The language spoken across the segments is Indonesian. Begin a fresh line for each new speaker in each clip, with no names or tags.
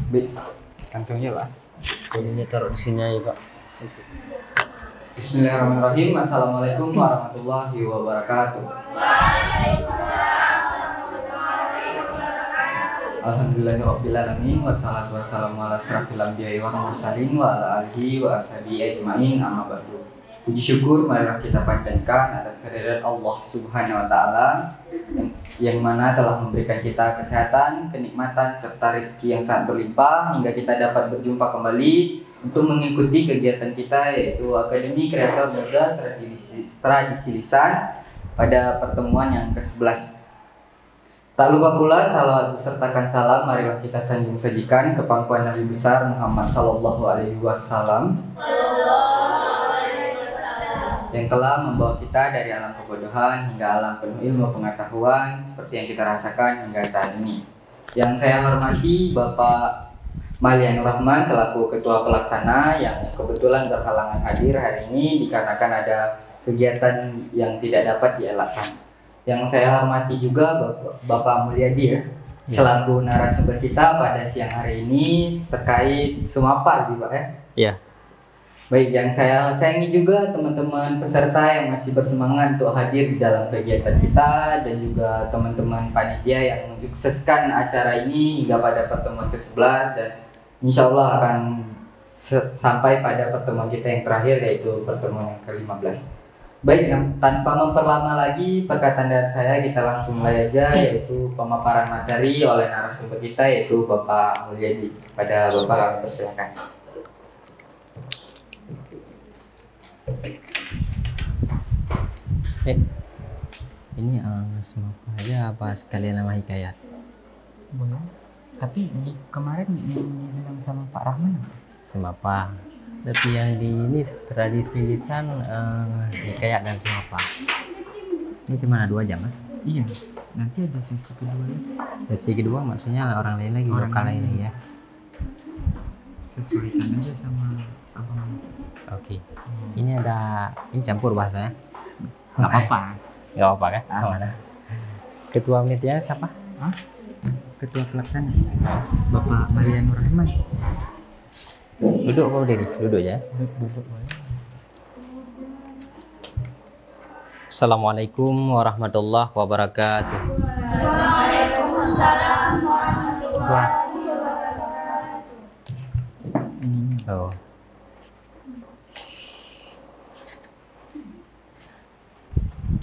Baik, langsungnya Pak.
Ininya taruh di sini aja Pak.
Bismillahirrahmanirrahim. Assalamualaikum warahmatullahi wabarakatuh. Alhamdulillahirrabbilalamin. Wassalatu wassalamu ala asrafil anbiya'i wal mursalin wa ala alihi wa ashabihi ajma'in, amma ba'du. Puji syukur marilah kita panjatkan atas kehadirat Allah Subhanahu wa taala yang mana telah memberikan kita kesehatan, kenikmatan serta rezeki yang sangat berlimpah hingga kita dapat berjumpa kembali untuk mengikuti kegiatan kita yaitu Akademi Kreator Muda Tradisi Lisan pada pertemuan yang ke-11. Tak lupa pula salawat besertakan salam marilah kita sanjung sajikan ke pangkuan Nabi besar Muhammad sallallahu alaihi wasallam yang telah membawa kita dari alam kebodohan hingga alam penuh ilmu pengetahuan seperti yang kita rasakan hingga saat ini. Yang saya hormati Bapak Malianur Rahman selaku Ketua Pelaksana yang kebetulan berhalangan hadir hari ini dikarenakan ada kegiatan yang tidak dapat dielakkan. Yang saya hormati juga Bapak Mulyadi selaku narasumber kita pada siang hari ini terkait Sumapa Pak ya.
Iya.
Baik, yang saya sayangi juga teman-teman peserta yang masih bersemangat untuk hadir di dalam kegiatan kita dan juga teman-teman panitia yang mensukseskan acara ini hingga pada pertemuan ke-11 dan insya Allah akan sampai pada pertemuan kita yang terakhir yaitu pertemuan yang ke-15. Baik, tanpa memperlama lagi perkataan dari saya, kita langsung mulai aja yaitu pemaparan materi oleh narasumber kita yaitu Bapak Mulyadi. Pada Bapak kami persilakan.
Ini Sumapa aja apa sekalian nama hikayat?
Boleh. Tapi kemarin yang dibilang sama Pak Rahman apa?
Sumapa. Tapi yang di ini tradisi lisan hikayat dan Sumapa. Ini cuma 2 jam kan?
Iya. Nanti ada sesi kedua lagi.
Sesi kedua maksudnya orang lain lagi,
orang
lokal lain ya.
Sesuaikan aja sama abang.
Oke. Ini campur bahasanya.
Nggak apa-apa.
Nggak apa-apa kan? Mana? Ketua panitia siapa?
Ketua pelaksana Bapak Malianur Rahman.
Duduk kau diri, duduk ya.
Duduk boleh.
Assalamualaikum warahmatullahi wabarakatuh.
Waalaikumsalam warahmatullahi wabarakatuh.
Oh.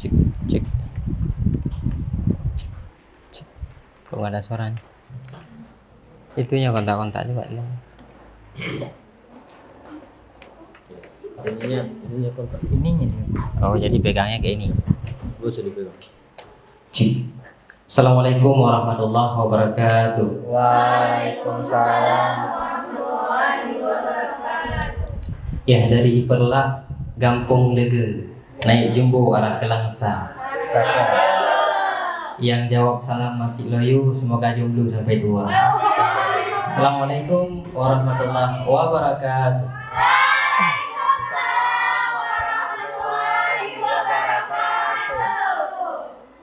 Cek. Kok nggak ada suaranya? Itunya kontak-kontak coba ya.
Ininya kontak.
Ininya dia.
Oh, jadi pegangnya kayak ini.
Gue sudah dipegang.
Assalamualaikum warahmatullahi wabarakatuh.
Waalaikumsalam.
Ya, dari Perlak Gampung Lege naik jumbo arah ke Langsa. Yang jawab salam masih loyo, semoga jomblo sampai tua. Assalamualaikum warahmatullahi wabarakatuh.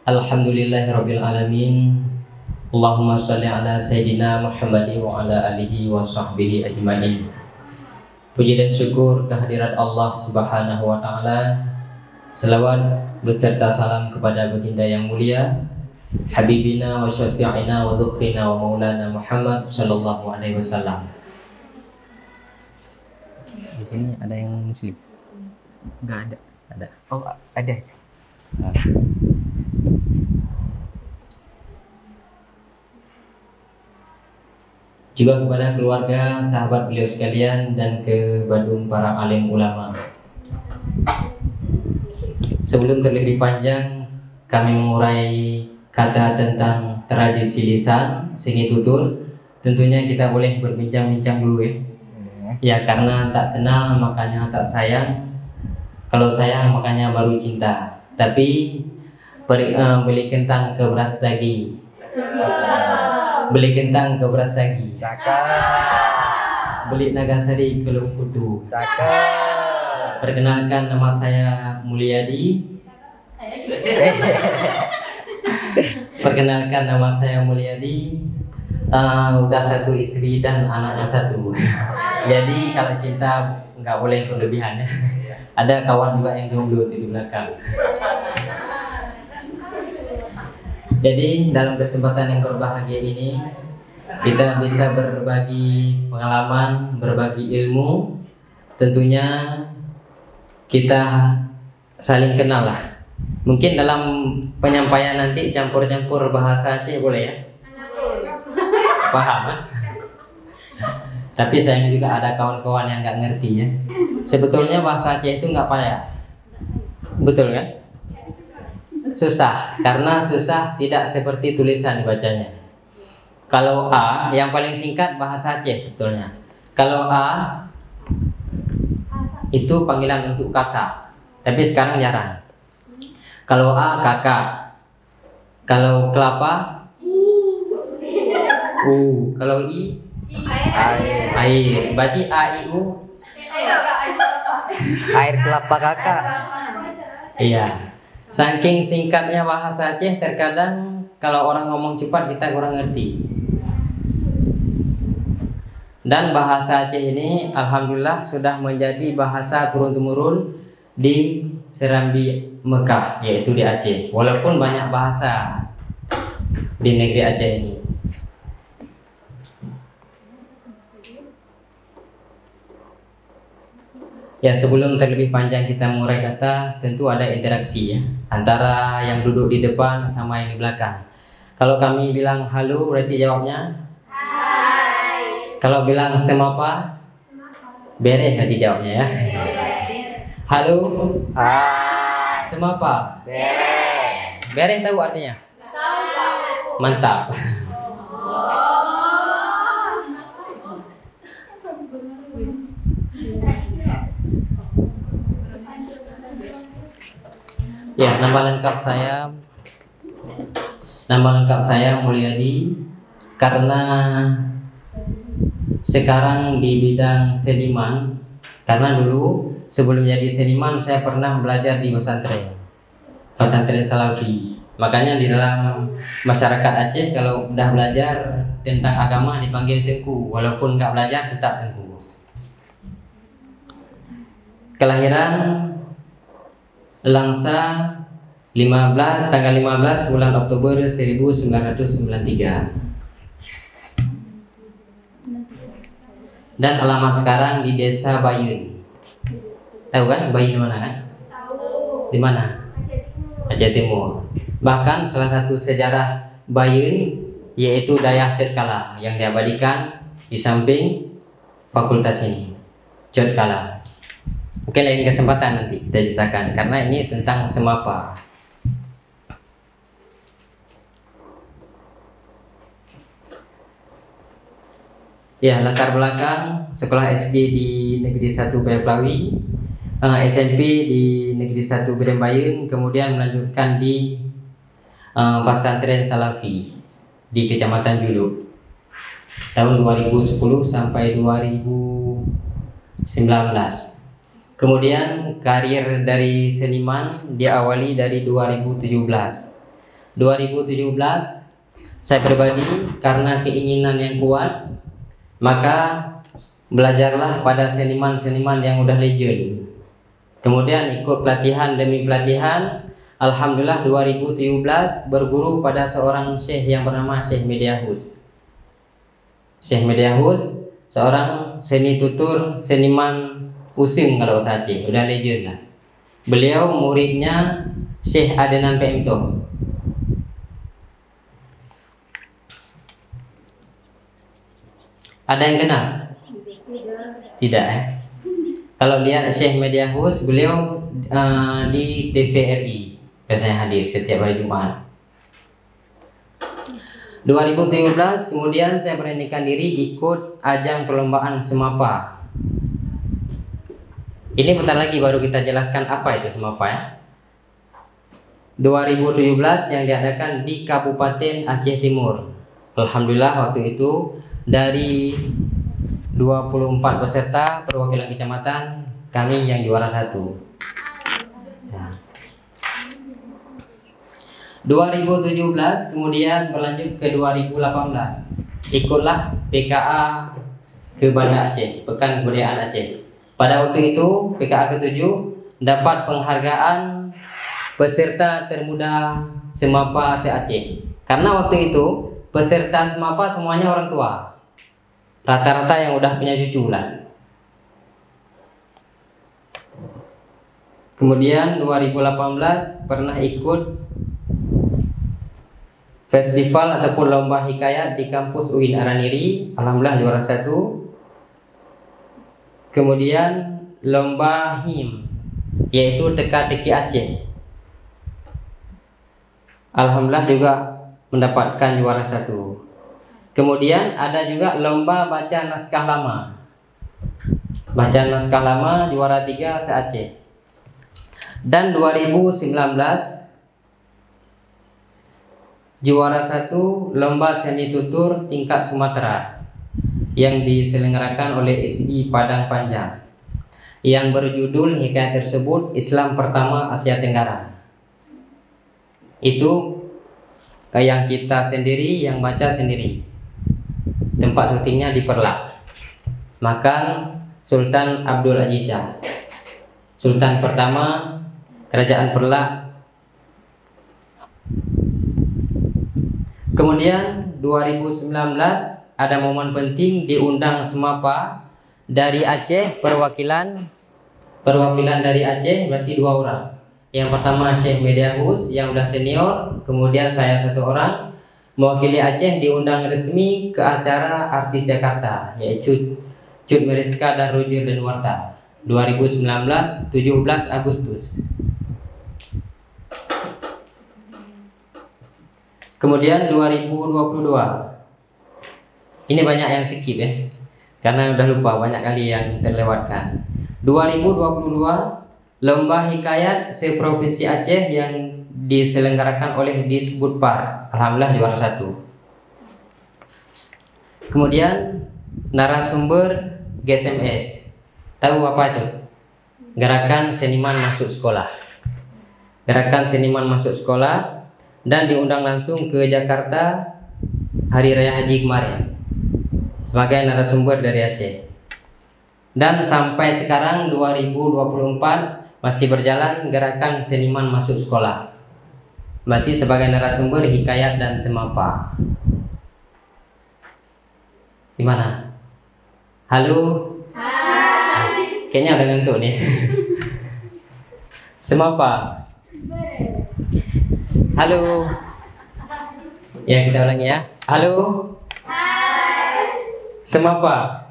Alhamdulillahirabbil alamin. Allahumma shalli ala sayyidina Muhammadin wa ala alihi wa sahbihi ajmain. Puji dan syukur kehadirat Allah Subhanahu wa taala. Selawat beserta salam kepada baginda yang mulia Habibina wa syafi'ina wa dzukhrina wa maulana Muhammad sallallahu alaihi wasallam. Di sini ada yang muslim?
Nggak ada.
Ada.
Oh, ada.
Nah. Juga kepada keluarga, sahabat beliau sekalian dan ke Badung para alim ulama. Sebelum terlebih panjang kami mengurai kata tentang tradisi lisan sing tutur, tentunya kita boleh berbincang-bincang dulu ya. Ya karena tak kenal makanya tak sayang, kalau sayang makanya baru cinta. Tapi beli kentang ke beras lagi. Beli kentang ke beras lagi.
Cakep.
Beli Nagasari ke Lumputu.
Cakep.
Perkenalkan, nama saya Mulyadi. Perkenalkan, nama saya Mulyadi. udah satu istri dan anaknya satu. Jadi kalau cinta nggak boleh berlebihan ya. Ada kawan juga yang jomblo di belakang. Jadi dalam kesempatan yang berbahagia ini kita bisa berbagi pengalaman, berbagi ilmu. Tentunya kita saling kenal lah. Mungkin dalam penyampaian nanti campur-campur bahasa Aceh boleh ya? Paham kan? Tapi sayang juga ada kawan-kawan yang nggak ngerti ya. Sebetulnya bahasa Aceh itu nggak payah, betul kan? Susah, karena susah tidak seperti tulisan dibacanya. Kalau A, yang paling singkat bahasa Aceh sebetulnya. Kalau A itu panggilan untuk kakak, tapi sekarang jarang. Kalau A kakak, kalau kelapa kalau I air. Berarti A I U
Air kelapa kakak.
iya. Saking singkatnya bahasa Aceh, terkadang kalau orang ngomong cepat kita kurang ngerti. Dan bahasa Aceh ini alhamdulillah sudah menjadi bahasa turun-temurun di Serambi Mekah, yaitu di Aceh. Walaupun banyak bahasa di negeri Aceh ini. Ya, sebelum terlebih panjang kita mengurai kata, tentu ada interaksi ya antara yang duduk di depan sama yang di belakang. Kalau kami bilang halo, berarti jawabnya hai. Kalau bilang semapa, bereh berarti jawabnya ya. Halo,
Hai.
semapa,
Bereh.
bereh tahu artinya? Mantap. Ya, nama lengkap saya Mulyadi. Karena sekarang di bidang seniman, karena dulu sebelum jadi seniman saya pernah belajar di pesantren Salafi. Makanya di dalam masyarakat Aceh kalau udah belajar tentang agama dipanggil tengku, walaupun nggak belajar tetap tengku. Kelahiran Langsa tanggal 15 bulan Oktober 1993. Dan alamat sekarang di Desa Bayun. Tahu kan Bayun mana kan? Tahu. Di mana? Aceh Timur. Bahkan salah satu sejarah Bayun yaitu Dayah Codkala yang diabadikan di samping fakultas ini. Codkala. Oke, lain kesempatan nanti kita ceritakan karena ini tentang semapa. Ya, latar belakang sekolah SD di Negeri 1 Bayapelawi, SMP di Negeri 1 Birembayun, kemudian melanjutkan di pesantren Salafi di Kecamatan Juluk tahun 2010 sampai 2019. Kemudian karir dari seniman diawali dari 2017. 2017 saya pribadi karena keinginan yang kuat, maka belajarlah pada seniman-seniman yang udah legend. Kemudian ikut pelatihan demi pelatihan. Alhamdulillah 2017 berguru pada seorang syekh yang bernama Syekh Mediahus. Syekh Mediahus seorang seni tutur, seniman Using kalau bahasa Aceh, udah legend lah. Beliau muridnya Syekh Adenan PMTO. Ada yang kenal? Tidak ya? Kalau lihat Syekh Mediahus, beliau di TVRI biasanya hadir setiap hari Jumat. 2017 kemudian saya beranikan diri ikut ajang perlombaan semapa. Ini bentar lagi baru kita jelaskan apa itu semapa ya. 2017 yang diadakan di Kabupaten Aceh Timur. Alhamdulillah waktu itu dari 24 peserta perwakilan kecamatan kami yang juara 1. Nah. 2017 kemudian berlanjut ke 2018. ikutlah PKA ke Banda Aceh, Pekan Kebudayaan Aceh. Pada waktu itu PKA ke-7 dapat penghargaan peserta termuda Semapa se-Aceh. Karena waktu itu peserta Semapa semuanya orang tua. Rata-rata yang udah punya cucu lah. Kemudian 2018 pernah ikut festival ataupun lomba hikayat di kampus UIN Araniri, alhamdulillah juara 1. Kemudian lomba HIM yaitu teka-teki Aceh, alhamdulillah juga mendapatkan juara 1. Kemudian ada juga lomba baca naskah lama. Baca naskah lama juara 3 se-Aceh. Dan 2019 juara 1 lomba seni tutur tingkat Sumatera yang diselenggarakan oleh SI Padang Panjang yang berjudul hikayat tersebut Islam Pertama Asia Tenggara. Itu yang kita sendiri yang baca sendiri. Tempat syutingnya di Perlak, Makam Sultan Abdul Aziz Shah, Sultan pertama Kerajaan Perlak. Kemudian 2019 ada momen penting, diundang Semapa dari Aceh, perwakilan dari Aceh berarti 2 orang. Yang pertama Syekh Mediahus yang udah senior, kemudian saya 1 orang mewakili Aceh, diundang resmi ke acara Artis Jakarta yaitu Cut Meriska dan Roger Denwarta 2019 17 Agustus. Kemudian 2022 ini banyak yang skip ya, karena udah lupa, banyak kali yang terlewatkan. 2022 lomba hikayat se-Provinsi Aceh yang diselenggarakan oleh Disbudpar, alhamdulillah juara 1. Kemudian narasumber GSMS, tahu apa itu? Gerakan Seniman Masuk Sekolah. Gerakan Seniman Masuk Sekolah, dan diundang langsung ke Jakarta Hari Raya Haji kemarin sebagai narasumber dari Aceh. Dan sampai sekarang 2024 masih berjalan gerakan Seniman Masuk Sekolah, berarti sebagai narasumber hikayat dan Semapa. Gimana? Halo? Hai. Kayaknya udah ngantuk nih. Semapa. Halo. Ya, kita ulangi ya. Halo. Hai. Semapa.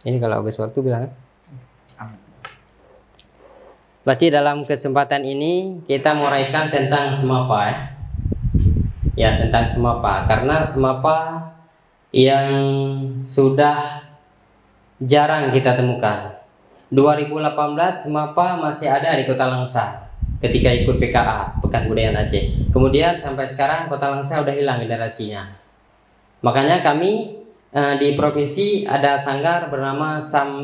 Ini kalau habis waktu bilang. Berarti dalam kesempatan ini kita menguraikan tentang Semapa ya. Ya, tentang Semapa, karena Semapa yang sudah jarang kita temukan. 2018 Semapa masih ada di Kota Langsa ketika ikut PKA, Pekan Kebudayaan Aceh. Kemudian sampai sekarang Kota Langsa udah hilang generasinya. Makanya kami di provinsi ada sanggar bernama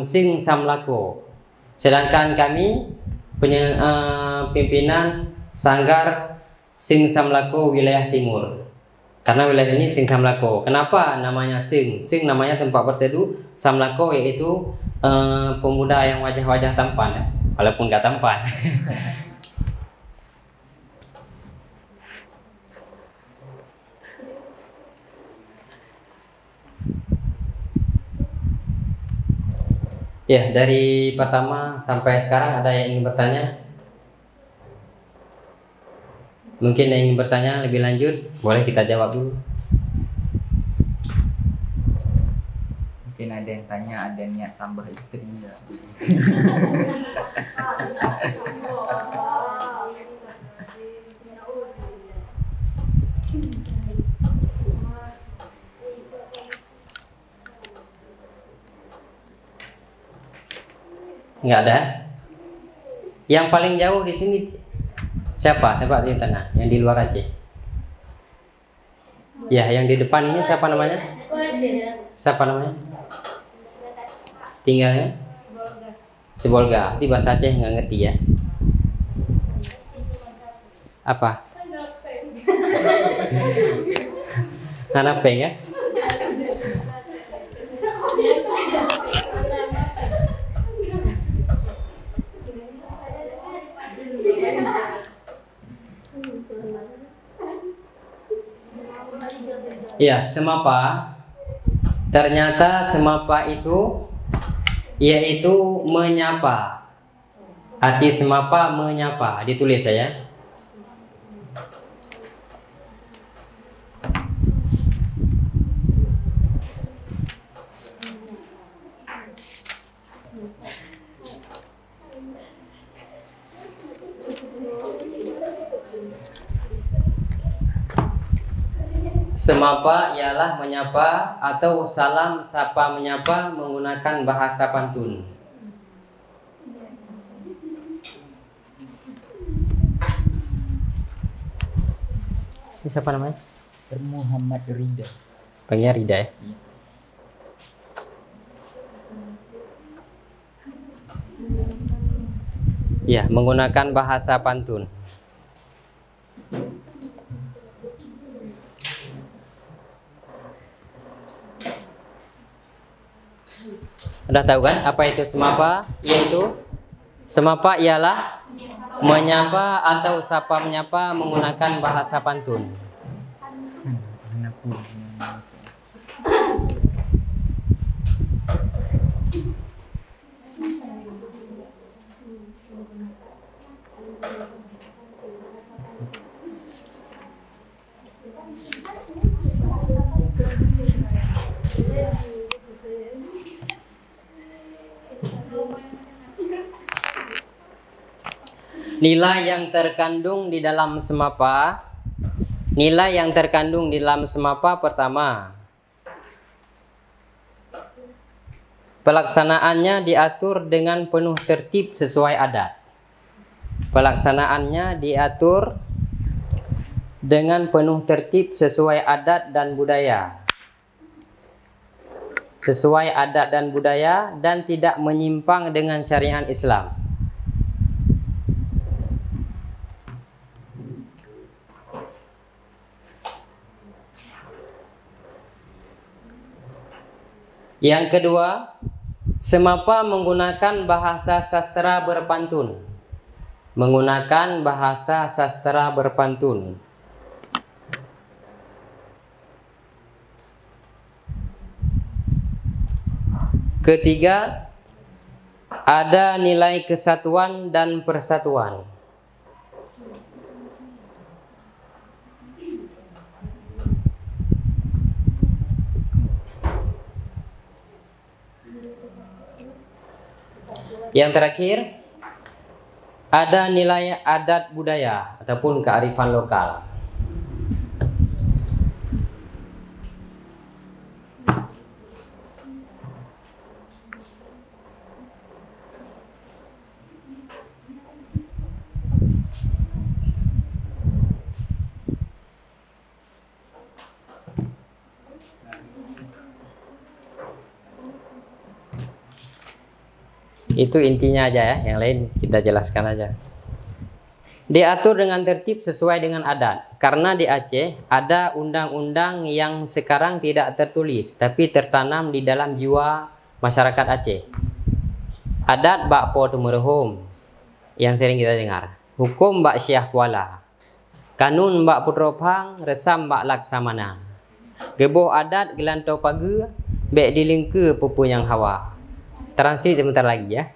Sing Samlako. Sedangkan kami pimpinan sanggar Sing Samlako wilayah timur. Karena wilayah ini Sing Samlako. Kenapa namanya Sing? Sing namanya tempat berteduh, Samlako yaitu pemuda yang wajah-wajah tampan ya, walaupun gak tampan. Ya, dari pertama sampai sekarang ada yang ingin bertanya? Mungkin yang ingin bertanya lebih lanjut, boleh kita jawab dulu.
Mungkin ada yang tanya, ada niat tambah istri enggak?
Nggak ada. Yang paling jauh di sini siapa? Coba di tengah, yang di luar Aceh. Ya, yang di depan ini siapa namanya? Siapa namanya? Tinggalnya? Sibolga. Di bahasa Aceh nggak ngerti ya. Apa? Anak peng ya? Ya, semapa. Ternyata semapa itu yaitu menyapa. Arti semapa menyapa. Ditulis saya. Semapa ialah menyapa atau salam sapa menyapa menggunakan bahasa pantun. Ini siapa namanya?
Muhammad Rida.
Panggilnya Rida ya? Ya, menggunakan bahasa pantun. Udah tahu kan apa itu semapa? Yaitu semapa ialah menyapa atau sapa menyapa menggunakan bahasa pantun. Nilai yang terkandung di dalam semapa. Nilai yang terkandung di dalam semapa pertama, pelaksanaannya diatur dengan penuh tertib sesuai adat. Pelaksanaannya diatur dengan penuh tertib sesuai adat dan budaya. Sesuai adat dan budaya dan tidak menyimpang dengan syariat Islam. Yang kedua, semapa menggunakan bahasa sastra berpantun. Menggunakan bahasa sastra berpantun. Ketiga, ada nilai kesatuan dan persatuan. Yang terakhir, ada nilai adat budaya ataupun kearifan lokal. Itu intinya aja ya, yang lain kita jelaskan aja. Diatur dengan tertib sesuai dengan adat. Karena di Aceh ada undang-undang yang sekarang tidak tertulis, tapi tertanam di dalam jiwa masyarakat Aceh. Adat Bak Po Tumerhum yang sering kita dengar. Hukum Bak Syah Kuala. Kanun Bak Putropang, resam Bak Laksamana. Geboh adat gelantau pagi, bek dilingke pupu yang hawa. Transit sebentar lagi ya.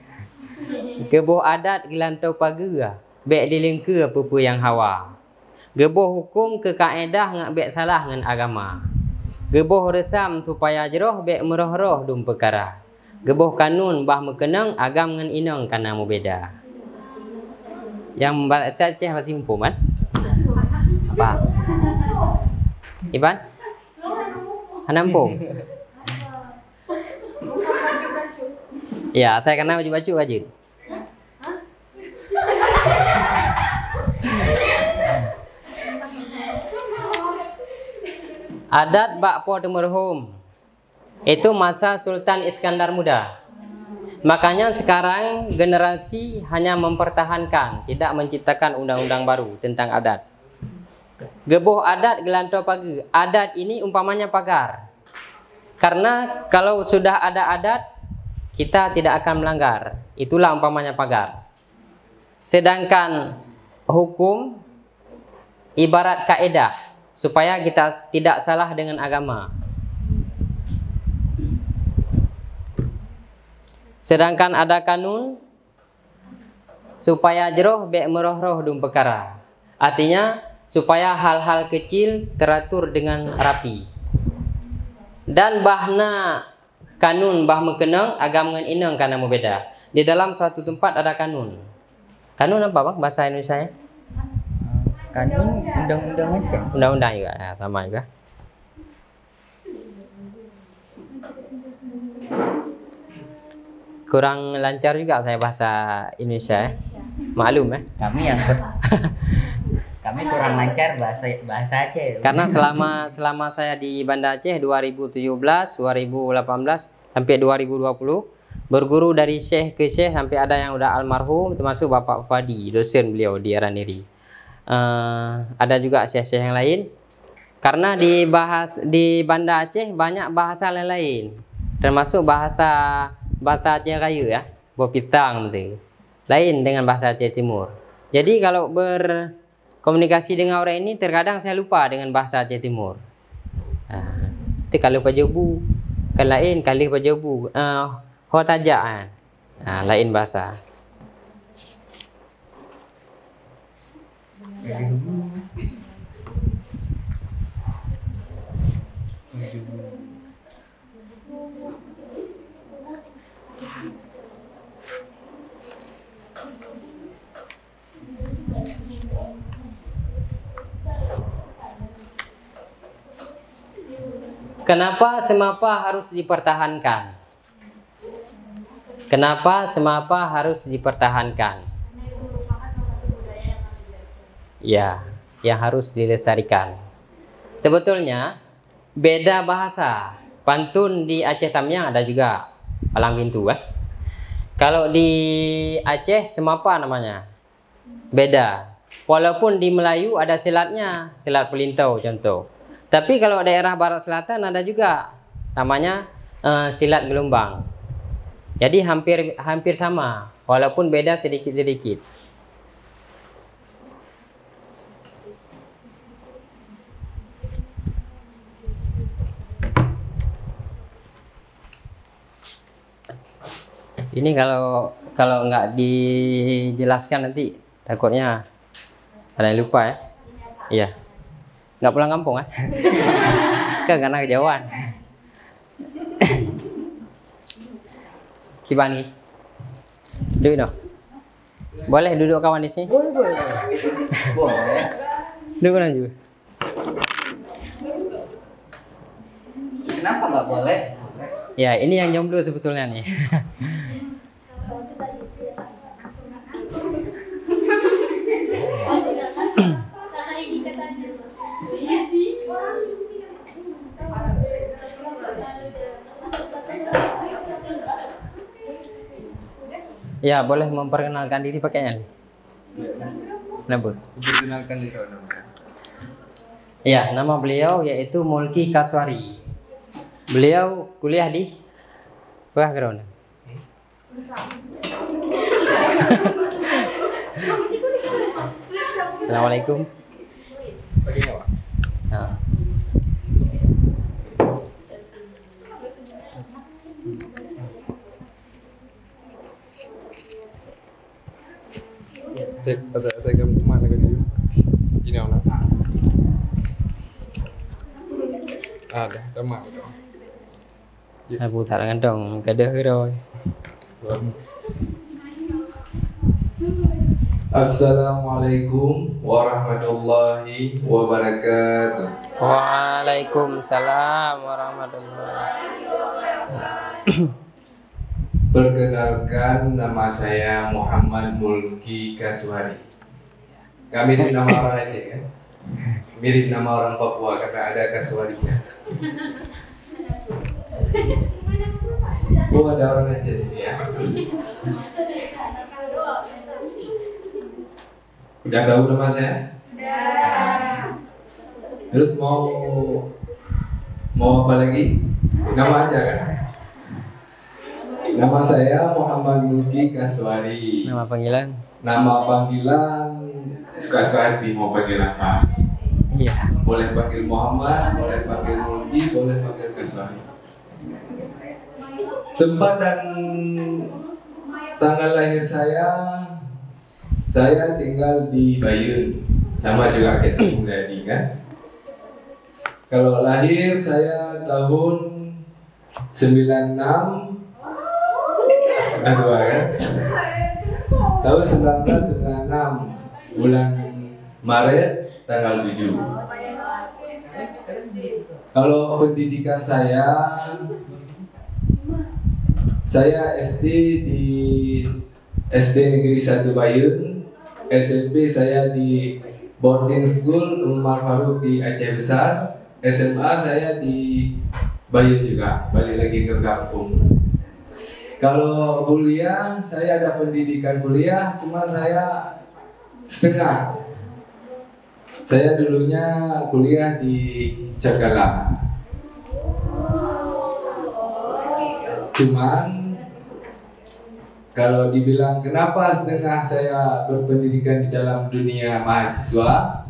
Geboh adat gelantau pagi, bek dilingke pupu yang hawa. Geboh hukum ke kaedah ngak bek salah ngan agama. Geboh resam supaya jeroh bek meroh-roh dum perkara. Geboh kanun bah mekenang agam ngan inong kana mu beda. Yang membaca Aceh masih mumpum kan? Apa? Iban? Hanampung? Ya, saya kena baju-baju aja. Adat Bak Po Tumerhum itu masa Sultan Iskandar Muda. Makanya sekarang generasi hanya mempertahankan, tidak menciptakan undang-undang baru tentang adat. Geboh adat gelantau pagi. Adat ini umpamanya pagar. Karena kalau sudah ada adat, kita tidak akan melanggar. Itulah umpamanya pagar. Sedangkan hukum ibarat kaedah supaya kita tidak salah dengan agama. Sedangkan ada kanun supaya jeroh bek meroh-roh dum perkara. Artinya supaya hal-hal kecil teratur dengan rapi. Dan bahna kanun bah mekenang agam dengan inang karena berbeda. Di dalam suatu tempat ada kanun. Kanun apa bang bahasa Indonesia?
Kanun undang-undang aja.
Undang-undang juga, ya, sama juga. Kurang lancar juga saya bahasa Indonesia, ya. Maklum ya.
Kami kurang lancar bahasa Aceh.
Karena selama saya di Banda Aceh 2017, 2018 sampai 2020 berguru dari syekh ke syekh sampai ada yang udah almarhum termasuk Bapak Fadi, dosen beliau di Araniri. Ada juga syekh-syekh yang lain. Karena di Banda Aceh banyak bahasa lain-lain, termasuk bahasa Aceh Raya ya, Bopitang gitu. Lain dengan bahasa Aceh Timur. Jadi kalau berkomunikasi dengan orang ini terkadang saya lupa dengan bahasa Aceh Timur. Itu kalau pajebu, kan lain kali pajebu, hotajaan, lain bahasa. Kenapa semapa harus dipertahankan? Kenapa semapa harus dipertahankan? Ya, yang harus dilestarikan. Sebetulnya beda bahasa. Pantun di Aceh Tamiang ada juga, palang pintu kan. Kalau di Aceh semapa namanya? Beda. Walaupun di Melayu ada silatnya, silat pelintau contoh. Tapi kalau daerah barat selatan ada juga namanya silat gelombang. Jadi hampir sama, walaupun beda sedikit-sedikit. Ini kalau nggak dijelaskan nanti takutnya ada yang lupa ya. Iya. Nggak pulang kampung kan? Karena kejauhan. Kibani. Duduk no. Boleh duduk kawan di sini?
Boleh.
Duduk juga.
Kenapa nggak boleh?
Ya, ini yang jomblo sebetulnya nih. Ya, boleh memperkenalkan diri pakainya. Kenapa?
Perkenalkan diri.
Ya, nama beliau yaitu Mulki Kaswari. Beliau kuliah di Ground. Assalamualaikum. Nah.
Saya kamu kemana kan dulu? Ini orang. Ada mah.
Phụ thảo đồng cái đứa rồi.
Assalamualaikum warahmatullahi wabarakatuh.
Waalaikumsalam warahmatullahi wabarakatuh.
Perkenalkan, nama saya Muhammad Mulki Kaswari. Kami itu nama orang Aceh kan? Mirip nama orang Papua karena ada Kaswarinya. Oh, ada orang Aceh ya. Udah tahu nama saya? Terus mau apa lagi? Nama aja kan? Nama saya Muhammad Mulki Kaswari.
Nama panggilan?
Nama panggilan suka-suka hati mau panggil apa?
Iya.
Boleh panggil Muhammad, boleh panggil Mulki, boleh panggil Kaswari. Tempat dan tanggal lahir saya tinggal di Bayun, sama juga kayak Tunggu tadi kan. Kalau lahir saya tahun 96, udah tua kan? Tahun 1996 bulan Maret tanggal 7. Kalau pendidikan saya SD di SD Negeri 1 Bayun, SMP saya di boarding school Umar Faruk di Aceh Besar, SMA saya di Bayun juga, balik lagi ke kampung. Kalau kuliah, saya ada pendidikan kuliah, cuma saya setengah. Saya dulunya kuliah di Cakala. Cuman kalau dibilang kenapa setengah saya berpendidikan di dalam dunia mahasiswa,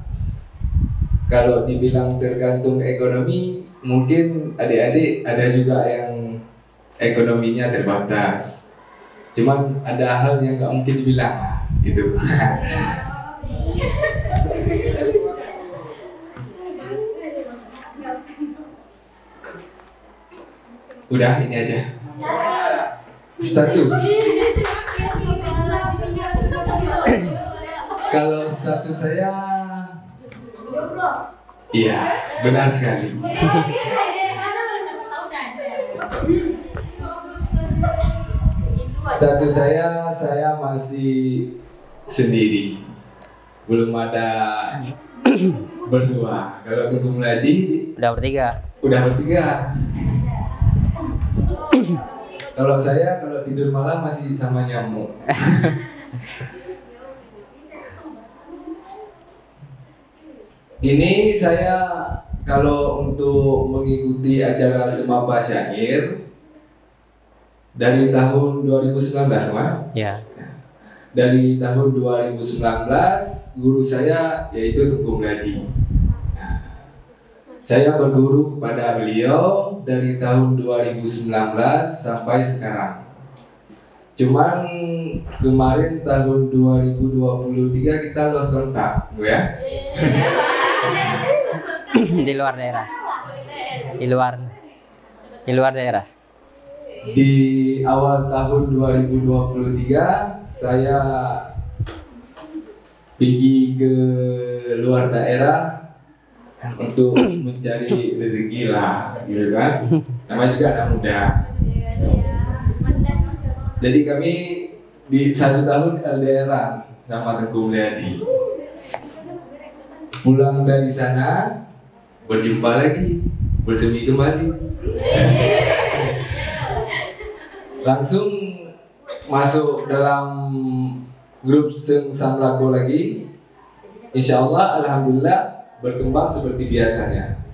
kalau dibilang tergantung ekonomi, mungkin adik-adik ada juga yang ekonominya terbatas. Cuman ada hal yang nggak mungkin dibilang, gitu. Udah ini aja. Status. Kalau status saya, iya benar sekali. Status saya masih sendiri, belum ada berdua. Kalau Tunggu Meladi
Udah bertiga.
udah bertiga. Kalau saya kalau tidur malam masih sama nyamuk. Ini saya kalau untuk mengikuti acara Semapa Syair dari tahun 2019, Pak.
Ya.
Dari tahun 2019 guru saya yaitu Tunggu Meladi. Saya berguru kepada beliau dari tahun 2019 sampai sekarang. Cuman kemarin tahun 2023 kita lost kontak, ya.
Di luar daerah. Di luar daerah.
Di awal tahun 2023 saya pergi ke luar daerah untuk mencari rezeki lah, gitu kan. Nama juga anak muda. Jadi kami di 1 tahun LDR sama Tunggu Meladi. Pulang dari sana berjumpa lagi, bersemi kembali. Langsung masuk dalam grup Samlako lagi. Insya Allah, alhamdulillah berkembang seperti biasanya.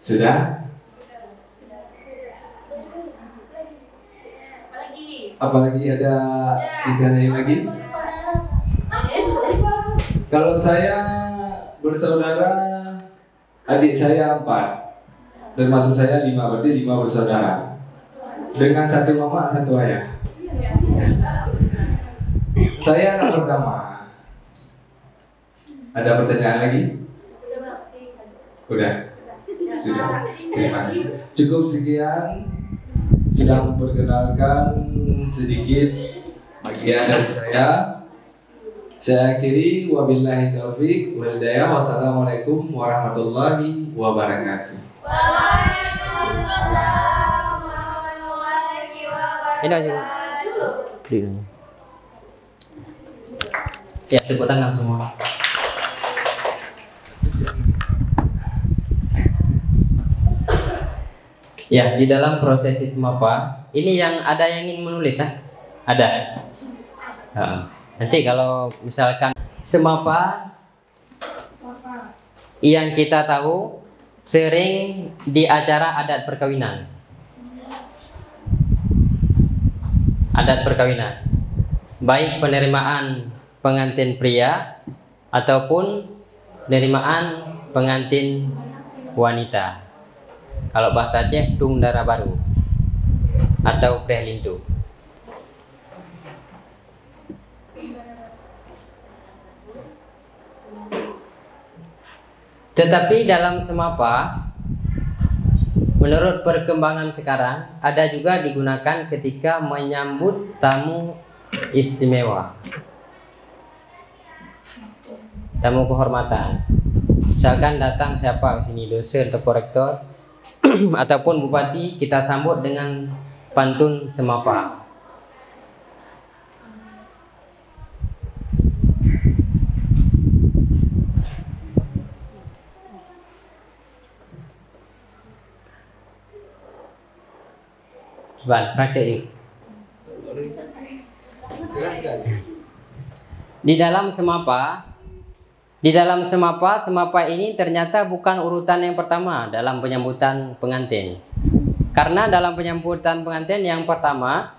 Sudah? Apalagi ada ditanyain lagi? Kalau saya bersaudara, adik saya 4, termasuk saya 5, berarti 5 bersaudara. Dengan 1 mama, 1 ayah. Saya anak pertama. Ada pertanyaan lagi? Sudah. Terima kasih. Cukup sekian. Sudah memperkenalkan sedikit bagian dari saya. Saya akhiri, wabillahi taufik wal hidayah. Wassalamualaikum warahmatullahi wabarakatuh.
Waalaikumsalam warahmatullahi wabarakatuh.
Ini aja. Ya, tepuk tangan semua. Ya, di dalam prosesi semapa ini yang ada yang ingin menulis ya? Ada. Nanti kalau misalkan semapa yang kita tahu sering di acara adat perkawinan. Adat perkawinan. Baik penerimaan pengantin pria ataupun penerimaan pengantin wanita. Kalau bahasa Aceh Dung Dara Baru atau Prehlindu. Tetapi dalam semapa, menurut perkembangan sekarang, ada juga digunakan ketika menyambut tamu istimewa, tamu kehormatan. Misalkan datang siapa ke sini, dosen atau rektor ataupun bupati, kita sambut dengan pantun semapa. Coba praktek yuk. Di dalam semapa, semapa ini ternyata bukan urutan yang pertama dalam penyambutan pengantin. Karena dalam penyambutan pengantin yang pertama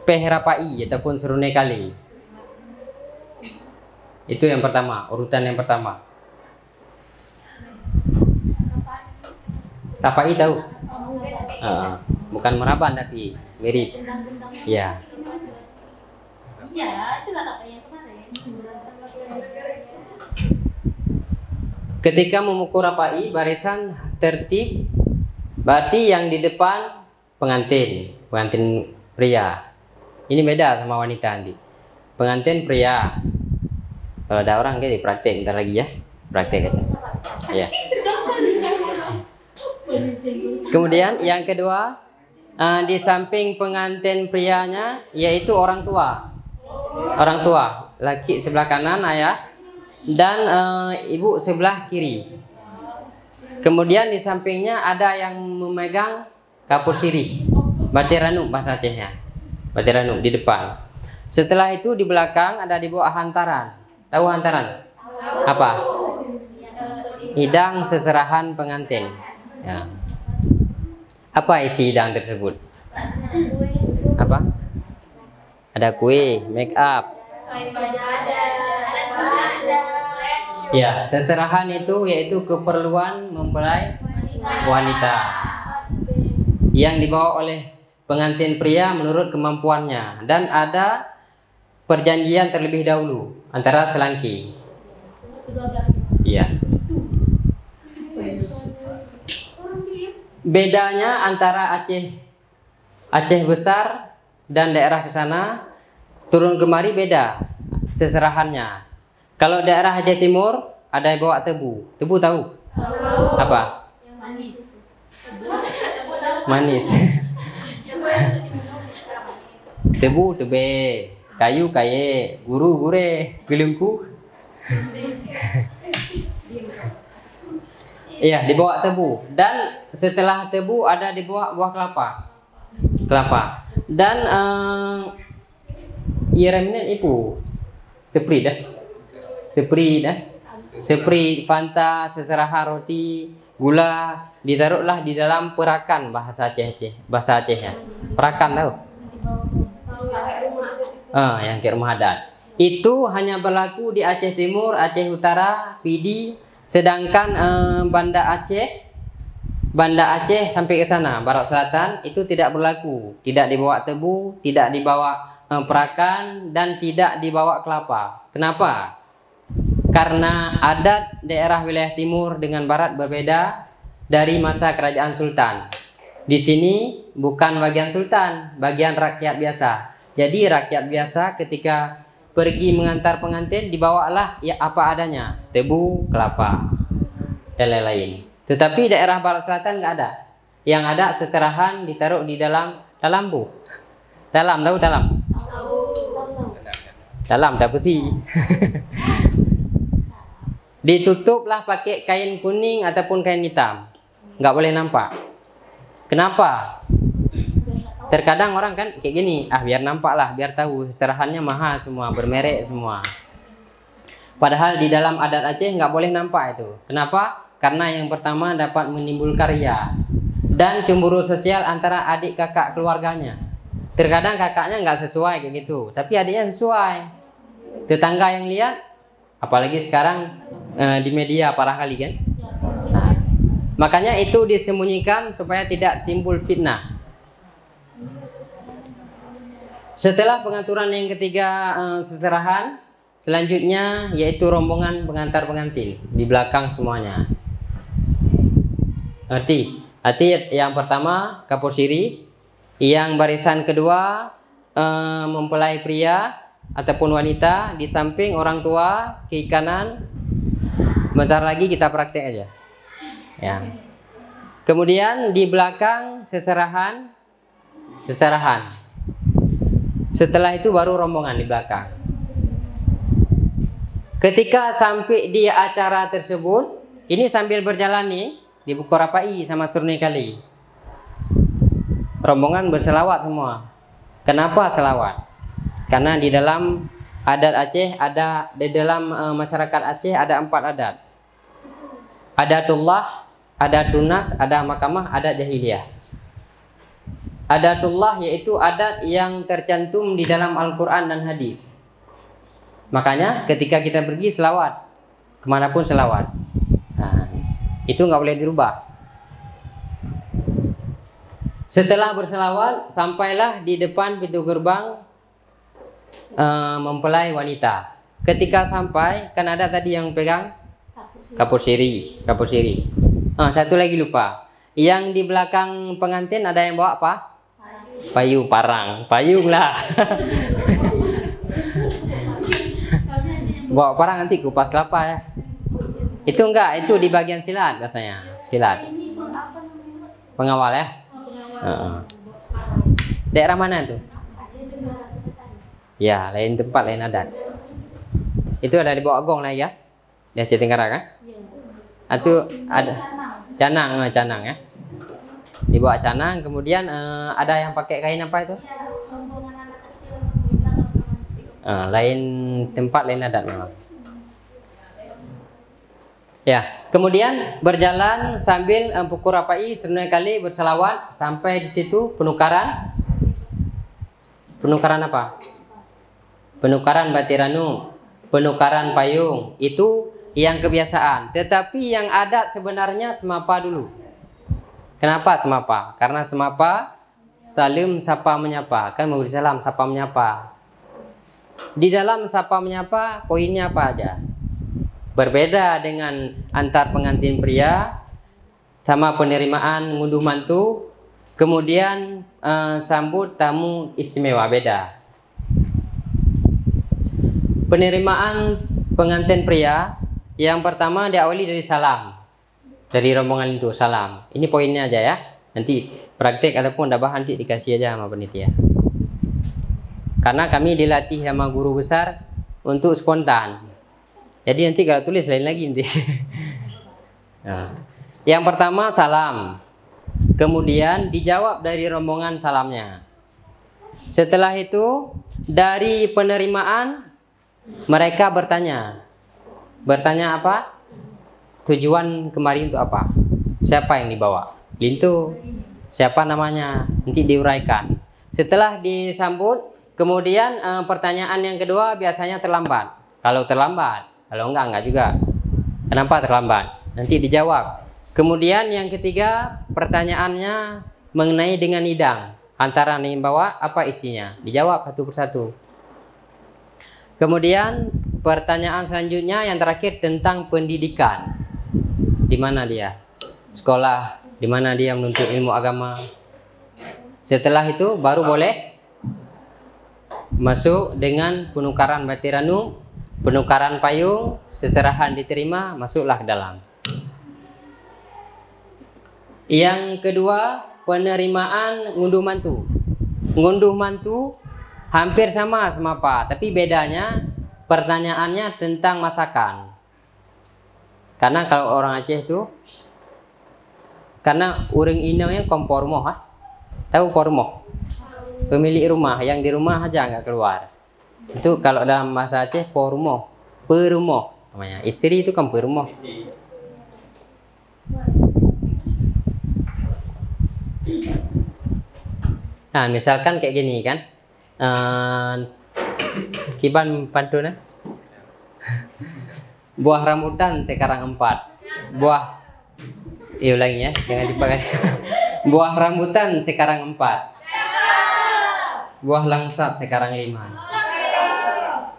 pehrapai ataupun serune kali. Itu yang pertama, urutan yang pertama. Rapai tahu? Bukan meraban tapi mirip. Ya.
Iya, itu lah yang kemarin.
Ketika memukul rapai, barisan tertib, berarti yang di depan pengantin pria. Ini beda sama wanita nanti. Pengantin pria. Kalau ada orang kayak praktek bentar lagi ya, praktek aja. Ya. Kemudian yang kedua, di samping pengantin prianya yaitu orang tua. Orang tua, laki sebelah kanan ayah dan ibu sebelah kiri. Kemudian di sampingnya ada yang memegang kapur sirih, batiranu bahasa Acehnya, batiranu di depan. Setelah itu di belakang ada di bawah hantaran. Tahu hantaran? Apa? Hidang seserahan pengantin. Ya. Apa isi hidang tersebut? Apa? Ada kue, make up. Ya, seserahan itu yaitu keperluan mempelai wanita yang dibawa oleh pengantin pria menurut kemampuannya, dan ada perjanjian terlebih dahulu antara selangki. Iya. Bedanya antara Aceh besar dan daerah ke sana turun kemari beda seserahannya. Kalau daerah Aceh Timur ada yang bawa tebu. Tebu tahu? Apa?
Yang manis.
Manis. Tebu tebe, kayu kaye, guru gure, gelungku. Iya, dibawa tebu. Dan setelah tebu ada dibawa buah kelapa. Dan remnya itu seprit dah. Seprit, Fanta, seserahan roti, gula ditaruhlah di dalam perakan bahasa Acehnya. Perakan tahu? Yang ke rumah adat. Itu hanya berlaku di Aceh Timur, Aceh Utara, Pidi. Sedangkan Banda Aceh sampai ke sana, Barat Selatan itu tidak berlaku. Tidak dibawa tebu, tidak dibawa perakan, dan tidak dibawa kelapa. Kenapa? Karena adat daerah wilayah timur dengan barat berbeda dari masa kerajaan sultan. Di sini bukan bagian sultan, bagian rakyat biasa. Jadi rakyat biasa ketika pergi mengantar pengantin dibawalah ya apa adanya, tebu, kelapa, dan lain-lain. Tetapi daerah barat selatan nggak ada. Yang ada seserahan ditaruh di dalam bu. Dalam tahu dalam? Dalam dapeti. Ditutuplah pakai kain kuning ataupun kain hitam. Nggak boleh nampak. Kenapa? Terkadang orang kan kayak gini, biar nampak lah, biar tahu seserahannya mahal semua, bermerek semua. Padahal di dalam adat Aceh nggak boleh nampak itu. Kenapa? Karena yang pertama dapat menimbulkan ria dan cemburu sosial antara adik kakak keluarganya. Terkadang kakaknya nggak sesuai kayak gitu, tapi adiknya sesuai. Tetangga yang lihat, apalagi sekarang di media parah kali kan. Nah, makanya itu disembunyikan supaya tidak timbul fitnah. Setelah pengaturan yang ketiga seserahan, selanjutnya yaitu rombongan pengantar pengantin di belakang semuanya. Ngerti? Arti yang pertama kapur sirih, yang barisan kedua mempelai pria ataupun wanita, di samping orang tua, kiri kanan. Bentar lagi kita praktek aja. Ya. Kemudian di belakang seserahan. Setelah itu baru rombongan di belakang. Ketika sampai di acara tersebut, ini sambil berjalan nih di Buku Rapai sama Surni Kali. Rombongan berselawat semua. Kenapa selawat? Karena di dalam adat Aceh ada, di dalam masyarakat Aceh ada 4 adat. Adatullah, adatun nas, ada makamah, adat jahiliyah. Adatullah yaitu adat yang tercantum di dalam Al-Quran dan hadis. Makanya ketika kita pergi selawat, kemanapun selawat. Nah, itu nggak boleh dirubah. Setelah berselawat, sampailah di depan pintu gerbang mempelai wanita. Ketika sampai, kan ada tadi yang pegang kapur sirih. Satu lagi lupa. Yang di belakang pengantin ada yang bawa apa? Payung, payung lah. Bawa parang nanti kupas kelapa ya. Itu enggak, itu di bagian silat biasanya. Silat. Pengawal ya. Daerah mana itu? Ya, lain tempat, lain adat. Itu ada di bawah Agong lah ya. Di Aceh Tenggara kan? Itu ada canang ya. Di bawah canang, kemudian ada yang pakai kain apa itu? Lain tempat, lain adat memang. Ya, kemudian berjalan sambil Buku Rapai Surni Kali berselawat sampai di situ penukaran. Penukaran apa? Penukaran batiranu, penukaran payung, itu yang kebiasaan. Tetapi yang adat sebenarnya semapa dulu. Kenapa semapa? Karena semapa salim sapa menyapa, kan memberi salam sapa menyapa. Di dalam sapa menyapa poinnya apa aja? Berbeda dengan antar pengantin pria sama penerimaan ngunduh mantu, kemudian sambut tamu istimewa, beda. Penerimaan pengantin pria yang pertama diawali dari salam. Dari rombongan itu salam. Ini poinnya aja ya. Nanti praktek ataupun dabahan nanti dikasih aja sama panitia. Karena kami dilatih sama guru besar untuk spontan. Jadi nanti kalau tulis lain lagi nanti. Nah, yang pertama salam. Kemudian dijawab dari rombongan salamnya. Setelah itu dari penerimaan mereka bertanya. Bertanya apa? Tujuan kemarin itu apa? Siapa yang dibawa? Lintu. Siapa namanya? Nanti diuraikan. Setelah disambut, kemudian pertanyaan yang kedua biasanya terlambat. Kalau terlambat, kalau enggak juga. Kenapa terlambat? Nanti dijawab. Kemudian yang ketiga, pertanyaannya mengenai dengan idang. Antara yang bawa apa isinya? Dijawab satu persatu. Kemudian pertanyaan selanjutnya yang terakhir tentang pendidikan. Di mana dia sekolah, di mana dia menuntut ilmu agama. Setelah itu baru boleh masuk dengan penukaran batiranu, penukaran payung, seserahan diterima, masuklah ke dalam. Yang kedua, penerimaan ngunduh mantu. Ngunduh mantu hampir sama semapa, tapi bedanya pertanyaannya tentang masakan. Karena kalau orang Aceh itu karena uring inaunya kompormo, ha? Tahu pormo? Pemilik rumah yang di rumah aja nggak keluar. Itu kalau dalam bahasa Aceh pormo, perumo namanya. Istri itu kan perumo. Nah, misalkan kayak gini kan, kiban pantuna, buah rambutan sekarang 4, buah, ulangi ya, jangan dipakai. Buah rambutan sekarang 4, buah langsat sekarang 5.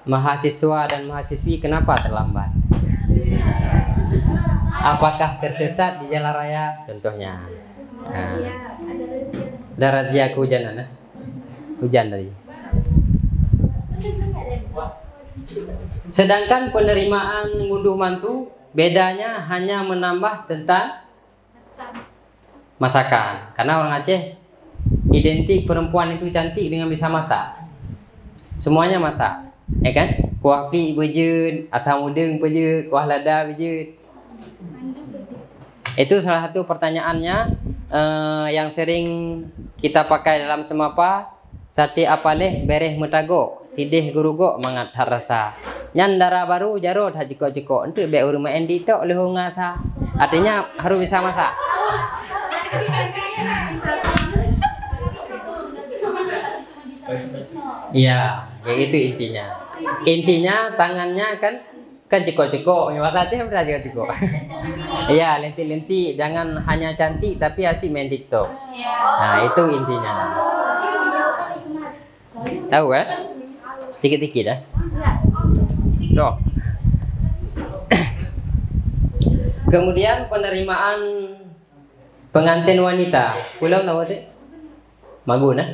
Mahasiswa dan mahasiswi kenapa terlambat? Apakah tersesat di jalan raya? Contohnya. Nah, ada razia kehujanan, hujan tadi. Sedangkan penerimaan ngunduh mantu bedanya hanya menambah tentang masakan. Karena orang Aceh identik perempuan itu cantik dengan bisa masak. Semuanya masak, ya kan? Kuah plik bejeun, asam udang bejeun, kuah lada bejeun. Itu salah satu pertanyaannya yang sering kita pakai dalam semapa. Sate apaleh bereh metago, tidih gurugo mangat harasa. Nyandara baru jarod hajiko-jiko. Untuk be urma endi tok lehu ngasa. Artinya harus bisa masak. Iya, kayak itu intinya. Intinya tangannya kan jiko-jiko. Bahasa Aceh berarti jiko. Iya, lenti-lenti, jangan hanya cantik tapi asik main TikTok. Nah, itu intinya. Tahu kan? Dikit-dikit dah. Loh. Kemudian penerimaan pengantin wanita. Pulau tahu deh. Maguna.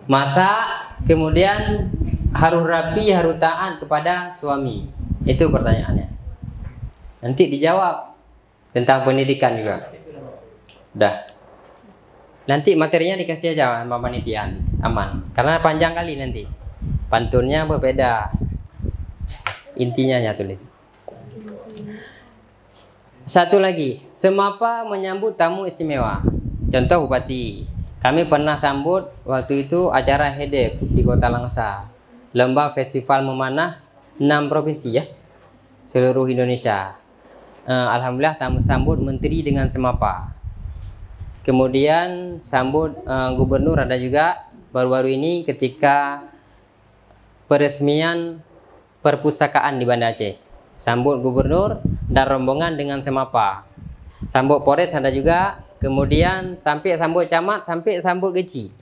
Masak, kemudian harus rapi, harus taat kepada suami. Itu pertanyaannya. Nanti dijawab tentang pendidikan juga. Udah. Nanti materinya dikasih aja sama panitia, aman. Karena panjang kali nanti. Pantunnya berbeda. Intinya ya tulis. Satu lagi, semapa menyambut tamu istimewa. Contoh bupati. Kami pernah sambut waktu itu acara HEDEF di Kota Langsa. Lomba festival memanah 6 provinsi ya. Seluruh Indonesia. Alhamdulillah tamu sambut menteri dengan semapa. Kemudian sambut gubernur ada juga baru-baru ini ketika peresmian perpustakaan di Banda Aceh. Sambut gubernur dan rombongan dengan semapa. Sambut Polres ada juga. Kemudian sampai sambut camat, sampai sambut geci.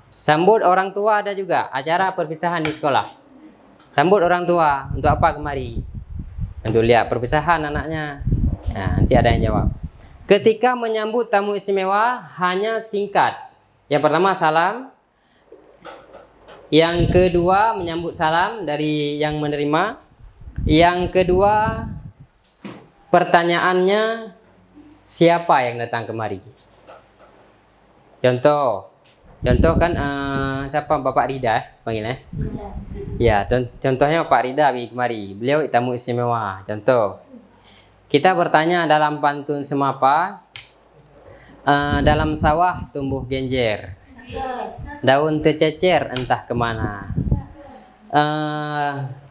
Sambut orang tua ada juga. Acara perpisahan di sekolah. Sambut orang tua. Untuk apa kemari? Untuk lihat perpisahan anaknya. Nah, nanti ada yang jawab. Ketika menyambut tamu istimewa hanya singkat. Yang pertama salam. Yang kedua menyambut salam dari yang menerima. Yang kedua pertanyaannya siapa yang datang kemari? Contoh kan siapa Bapak Rida panggilnya? Ya, contohnya Pak Rida kemari. Beliau tamu istimewa. Contoh. Kita bertanya dalam pantun semapa, dalam sawah tumbuh genjer, daun tercecer entah kemana.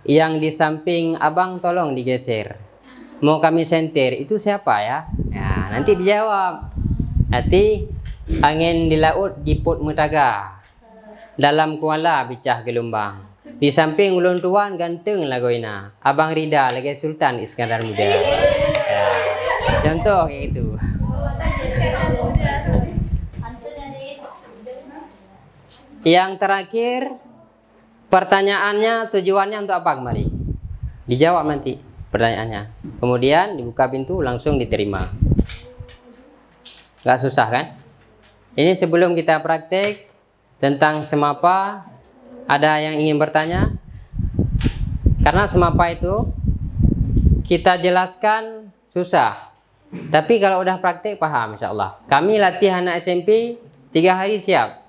Yang di samping abang tolong digeser. Mau kami sentir, itu siapa ya? Ya, nanti dijawab. Nanti angin di laut jiput mutaga, dalam kuala bicah gelombang. Di samping ulun tuan ganteng lagoina, Abang Rida lagi Sultan Iskandar Muda. Ya, contoh kayak gitu. Yang terakhir, pertanyaannya tujuannya untuk apa kemari? Dijawab nanti pertanyaannya. Kemudian dibuka pintu langsung diterima. Gak susah kan? Ini sebelum kita praktek tentang semapa, ada yang ingin bertanya? Karena semapa itu kita jelaskan susah, tapi kalau udah praktek paham insya Allah. Kami latih anak SMP 3 hari siap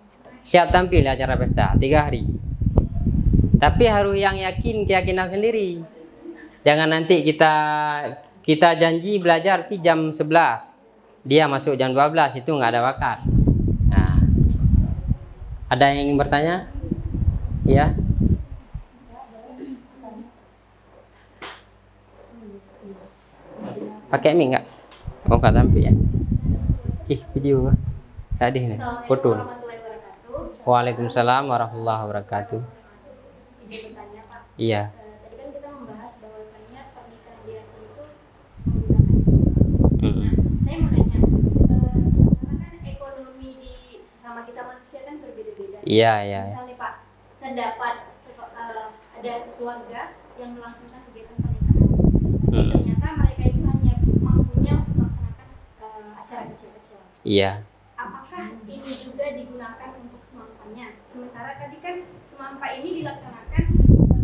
tampil acara pesta 3 hari. Tapi harus yang yakin keyakinan sendiri. Jangan nanti kita janji belajar di jam 11, dia masuk jam 12 itu nggak ada bakat. Nah, ada yang ingin bertanya? Ya. Pakai mic nggak? Oh nggak sampai ya? Video tadi nih, foto. Waalaikumsalam warahmatullahi wabarakatuh.
Izin bertanya, Pak.
Iya.
Tadi kan kita membahas bahwasanya pernikahan di Aceh itu menggunakan saya mau nanya, sebenarnya kan ekonomi di sesama kita manusia kan berbeda-beda.
Iya, iya.
Misalnya Pak, terdapat ada keluarga yang melangsungkan kegiatan pernikahan. Tapi ternyata mereka itu hanya mampunya untuk melaksanakan acara kecil-kecilan.
Iya.
Apakah ini juga digunakan untuk semampanya? Sementara tadi kan semampa ini dilaksanakan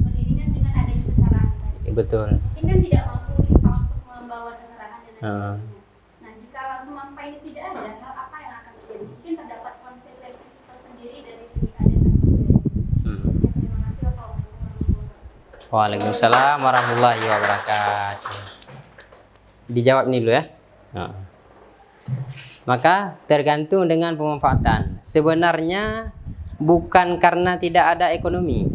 beriringan dengan adanya seserahan tadi.
Betul.
Mungkin kan tidak mampu kita untuk membawa seserahan dan sebagainya. Nah, jika semampa ini tidak ada, hal apa yang akan terjadi? Mungkin terdapat konsekuensi tersendiri dari segi adat dan budaya. Sekian, terima kasih. Wassalamualaikum warahmatullahi wabarakatuh.
Waalaikumsalam warahmatullahi wabarakatuh. Dijawab ini dulu ya. Maka tergantung dengan pemanfaatan. Sebenarnya bukan karena tidak ada ekonomi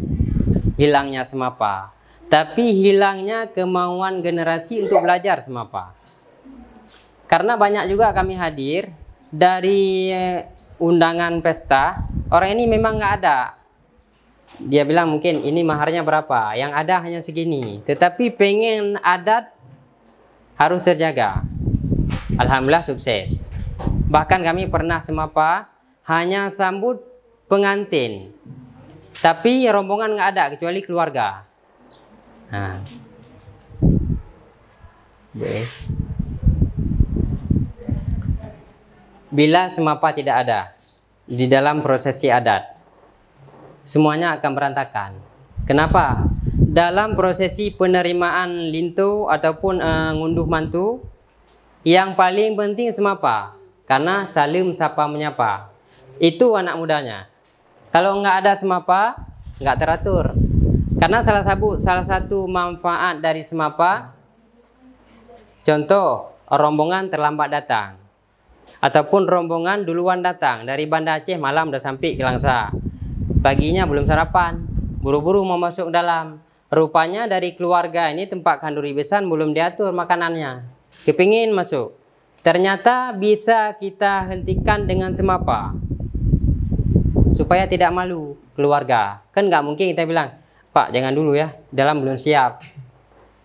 hilangnya semapa, tapi hilangnya kemauan generasi untuk belajar semapa. Karena banyak juga kami hadir dari undangan pesta, orang ini memang nggak ada. Dia bilang mungkin ini maharnya berapa, yang ada hanya segini, tetapi pengen adat harus terjaga. Alhamdulillah sukses. Bahkan kami pernah semapa hanya sambut pengantin, tapi rombongan nggak ada kecuali keluarga. Nah. Bila semapa tidak ada di dalam prosesi adat, semuanya akan berantakan. Kenapa? Dalam prosesi penerimaan lintu ataupun ngunduh mantu, yang paling penting semapa. Karena salim sapa menyapa. Itu anak mudanya. Kalau nggak ada semapa, nggak teratur. Karena salah satu manfaat dari semapa, contoh rombongan terlambat datang, ataupun rombongan duluan datang dari Banda Aceh, malam udah sampai ke Langsa. Paginya belum sarapan, buru-buru mau masuk dalam. Rupanya dari keluarga ini tempat kanduri besan belum diatur makanannya. Kepingin masuk. Ternyata bisa kita hentikan dengan semapa supaya tidak malu keluarga. Kan nggak mungkin kita bilang, Pak jangan dulu ya, dalam belum siap,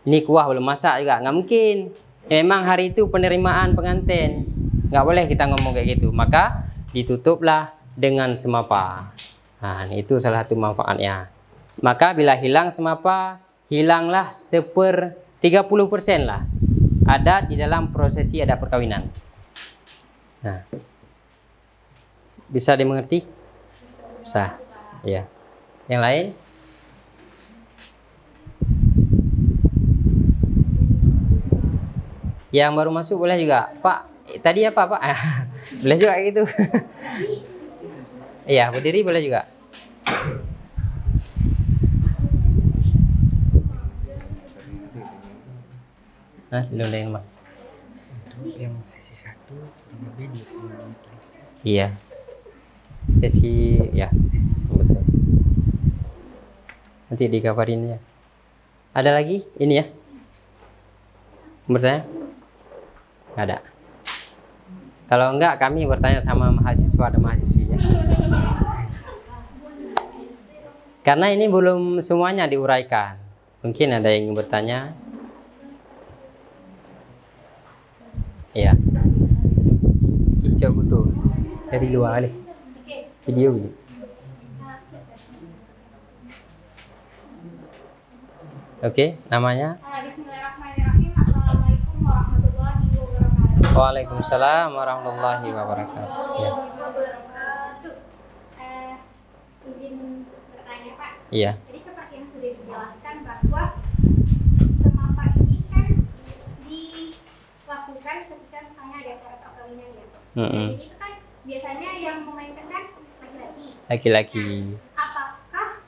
ini kuah belum masak juga, nggak mungkin. Memang hari itu penerimaan pengantin, nggak boleh kita ngomong kayak gitu. Maka ditutuplah dengan semapa. Nah itu salah satu manfaatnya. Maka bila hilang semapa, hilanglah 30% lah ada di dalam prosesi adat perkawinan. Nah, bisa dimengerti? Bisa. Ya. Yang lain? Yang baru masuk boleh juga. Pak, tadi apa Pak? Boleh juga kayak gitu. Iya, berdiri boleh juga. Nah, belum ada yang Bang.
Yang sesi 1 lebih 20 menit.
Iya. Sesi ya. Betul. Nanti dikabarin ya. Ada lagi? Ini ya. Bertanya? Nggak ada. Kalau enggak kami bertanya sama mahasiswa dan mahasiswi ya. Karena ini belum semuanya diuraikan. Mungkin ada yang ingin bertanya. Ya, hijau kudu dari luar deh. Video ini. Oke, namanya?
Bismillahirrahmanirrahim. Assalamualaikum warahmatullahi wabarakatuh.
Waalaikumsalam warahmatullahi wabarakatuh. Ya.
Izin bertanya Pak.
Iya.
Jadi seperti yang sudah dijelaskan bahwa semapa ini kan dilakukan ketika misalnya ada acara perkawinan ya. Jadi itu kan biasanya yang memainkan kan laki-laki.
Laki-laki.
Apakah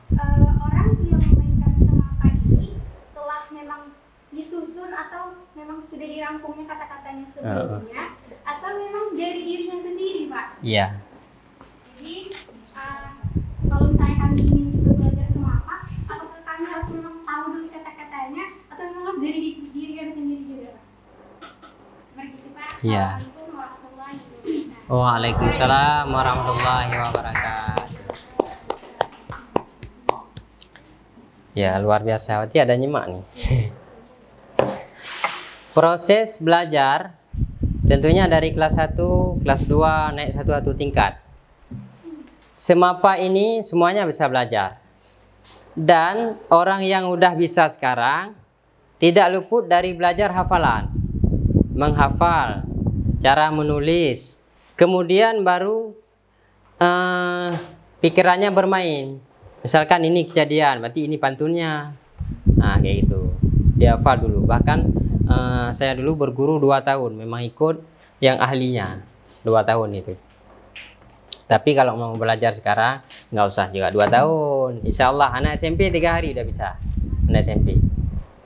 orang yang memainkan semapa ini telah memang disusun atau memang sudah dirangkumnya kata-katanya sebelumnya atau memang dari dirinya sendiri, Pak?
Iya.
Jadi kalau misalnya kami ingin juga belajar semapa, apakah kami harus memang tahu dulu kata-katanya atau memang harus dari diri kami sendiri juga, Pak? Seperti itu, Pak.
Iya.
Assalamualaikum warahmatullahi wabarakatuh.
Waalaikumsalam warahmatullahi wabarakatuh. Ya, luar biasa. Berarti ada nyimak nih. Proses belajar tentunya dari kelas 1, kelas 2 naik satu tingkat. Semapa ini semuanya bisa belajar. Dan orang yang udah bisa sekarang tidak luput dari belajar hafalan. Menghafal, cara menulis. Kemudian baru pikirannya bermain. Misalkan ini kejadian, berarti ini pantunnya. Nah, kayak gitu. Dihafal dulu. Bahkan saya dulu berguru 2 tahun, memang ikut yang ahlinya 2 tahun itu. Tapi kalau mau belajar sekarang nggak usah juga 2 tahun. Insya Allah anak SMP 3 hari udah bisa, anak SMP.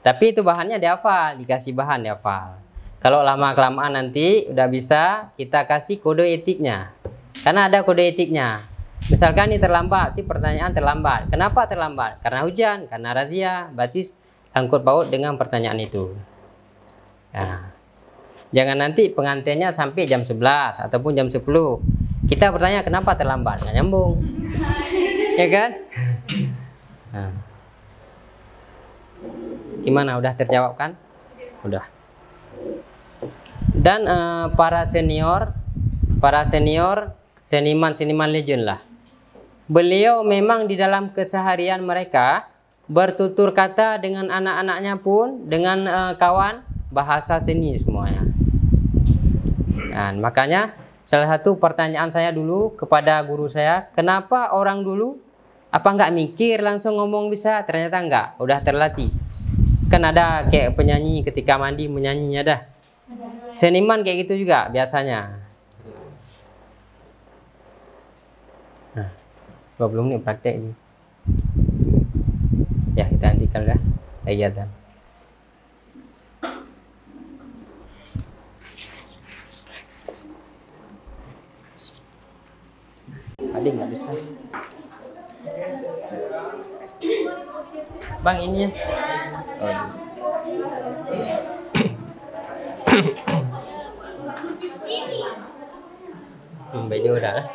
Tapi itu bahannya dihafal, dikasih bahan dihafal. Kalau lama kelamaan nanti udah bisa, kita kasih kode etiknya. Karena ada kode etiknya. Misalkan ini terlambat, itu pertanyaan terlambat. Kenapa terlambat? Karena hujan, karena razia. Berarti sangkut paut dengan pertanyaan itu. Nah, jangan nanti pengantinnya sampai jam 11 ataupun jam 10. Kita bertanya kenapa terlambat, nggak nyambung, ya kan? Nah. Gimana, udah terjawab kan? Udah. Dan para senior, seniman legend lah. Beliau memang di dalam keseharian mereka bertutur kata dengan anak-anaknya pun, dengan kawan, bahasa seni semuanya. Dan makanya salah satu pertanyaan saya dulu kepada guru saya, kenapa orang dulu apa nggak mikir langsung ngomong bisa? Ternyata enggak, udah terlatih. Kan ada kayak penyanyi ketika mandi menyanyi, ada. Seniman kayak gitu juga biasanya. Nah, 20 menit praktek ini. Ya, kita hentikan dah kegiatan. Tadi nggak bisa. Bang, ini ya. Baju udah lah.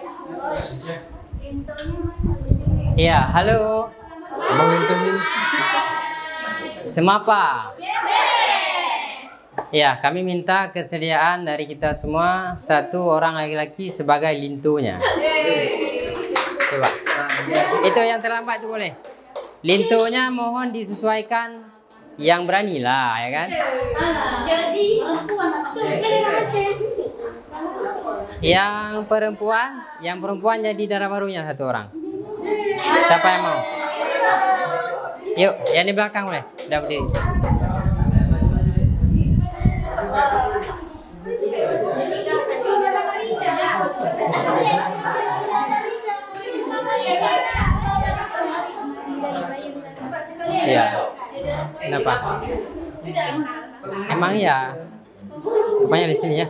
Iya, halo.
Abang Intohin.
Semapa. Ya, kami minta kesediaan dari kita semua 1 orang laki-laki sebagai lintunya. Coba. Itu yang terlambat itu boleh. Lintunya mohon disesuaikan yang berani lah, ya kan?
Jadi
yang perempuan jadi darah barunya 1 orang. Siapa yang mau? Yuk, yang di belakang boleh. Udah berdiri. Iya. Kenapa? Emang ya. Rupanya di sini ya.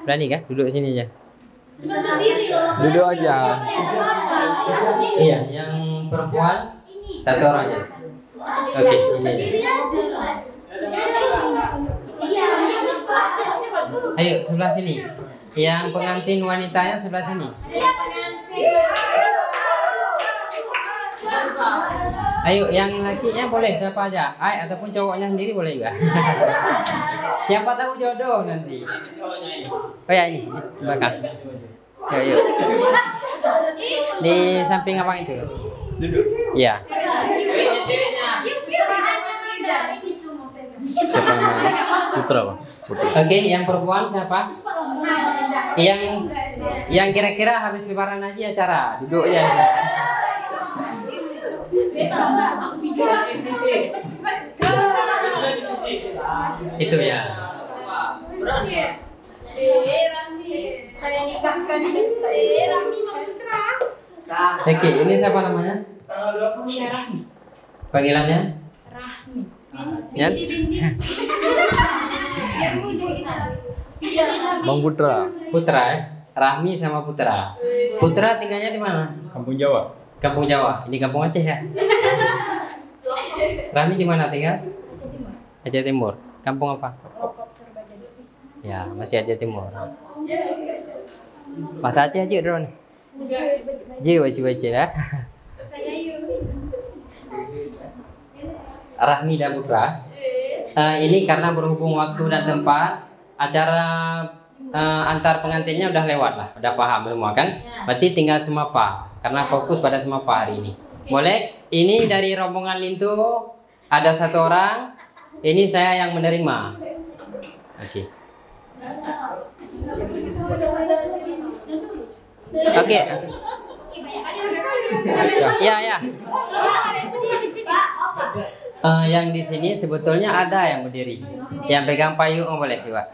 Berani kan? Duduk sini aja.
Duduk aja.
Iya, yang perempuan 1 orang aja. Oke, ini aja. Ayo sebelah sini. Yang pengantin wanitanya sebelah sini. Ayo, yang lakinya boleh siapa aja, ay ataupun cowoknya sendiri boleh juga. Siapa tahu jodoh nanti. Oh ya, ini belakang. Ayo. Di samping apa itu? Iya.
Siapa namanya? Putra, Bang. Putra.
Oke, yang perempuan siapa? Yang kira-kira habis lebaran aja acara, duduk ya. Itu ya.
Saya nikahkan Rami Putra.
Oke, ini siapa namanya? Panggilannya? Ya.
Bang Putra,
Putra ya. Rahmi sama Putra. Putra tinggalnya di mana?
Kampung Jawa.
Kampung Jawa. Ini kampung Aceh ya. Rahmi di mana tinggal? Aceh Timur. Kampung apa? Ya, masih Aceh Timur. Bahasa Aceh aja Ron. Je baca ya. Rahmi dan Putra. Ini karena berhubung waktu dan tempat, acara antar pengantinnya udah lewat lah, udah paham semua kan? Berarti tinggal semapa, karena fokus pada semapa hari ini. Boleh? Ini dari rombongan Lintu ada 1 orang. Ini saya yang menerima. Oke. Oke. Ya. Yang di sini sebetulnya ada yang berdiri. Yang pegang payung boleh juga.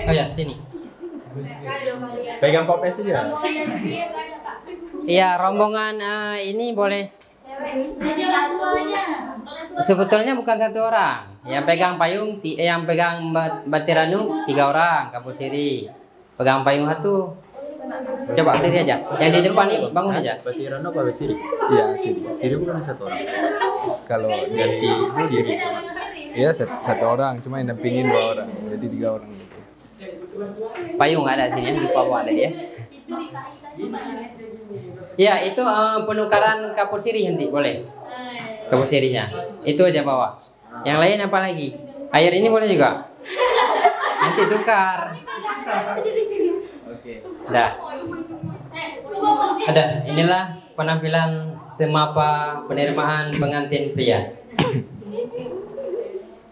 Oh ya, sini.
Pegang popes aja.
Iya, rombongan ini boleh. Sebetulnya bukan 1 orang. Yang pegang payung, yang pegang batiranu 3 orang, Kapusiri. Pegang payung 1. Coba berdiri aja. Yang di depan nih bangun aja.
Batirano apa Siri?
Iya, Siri.
Siri bukan 1 orang.
Kalau
Ganti Siri.
ya satu orang, cuma yang dampingin 2 orang, jadi 3 orang gitu.
Payung ada sini, lupa bawa ada ya. Ya, itu penukaran Kapusiri nanti boleh. Kapusirinya. Itu aja bawa. Yang lain apa lagi? Air ini boleh juga. Nanti tukar. Dah. Ada. Inilah penampilan semapa penerimaan pengantin pria.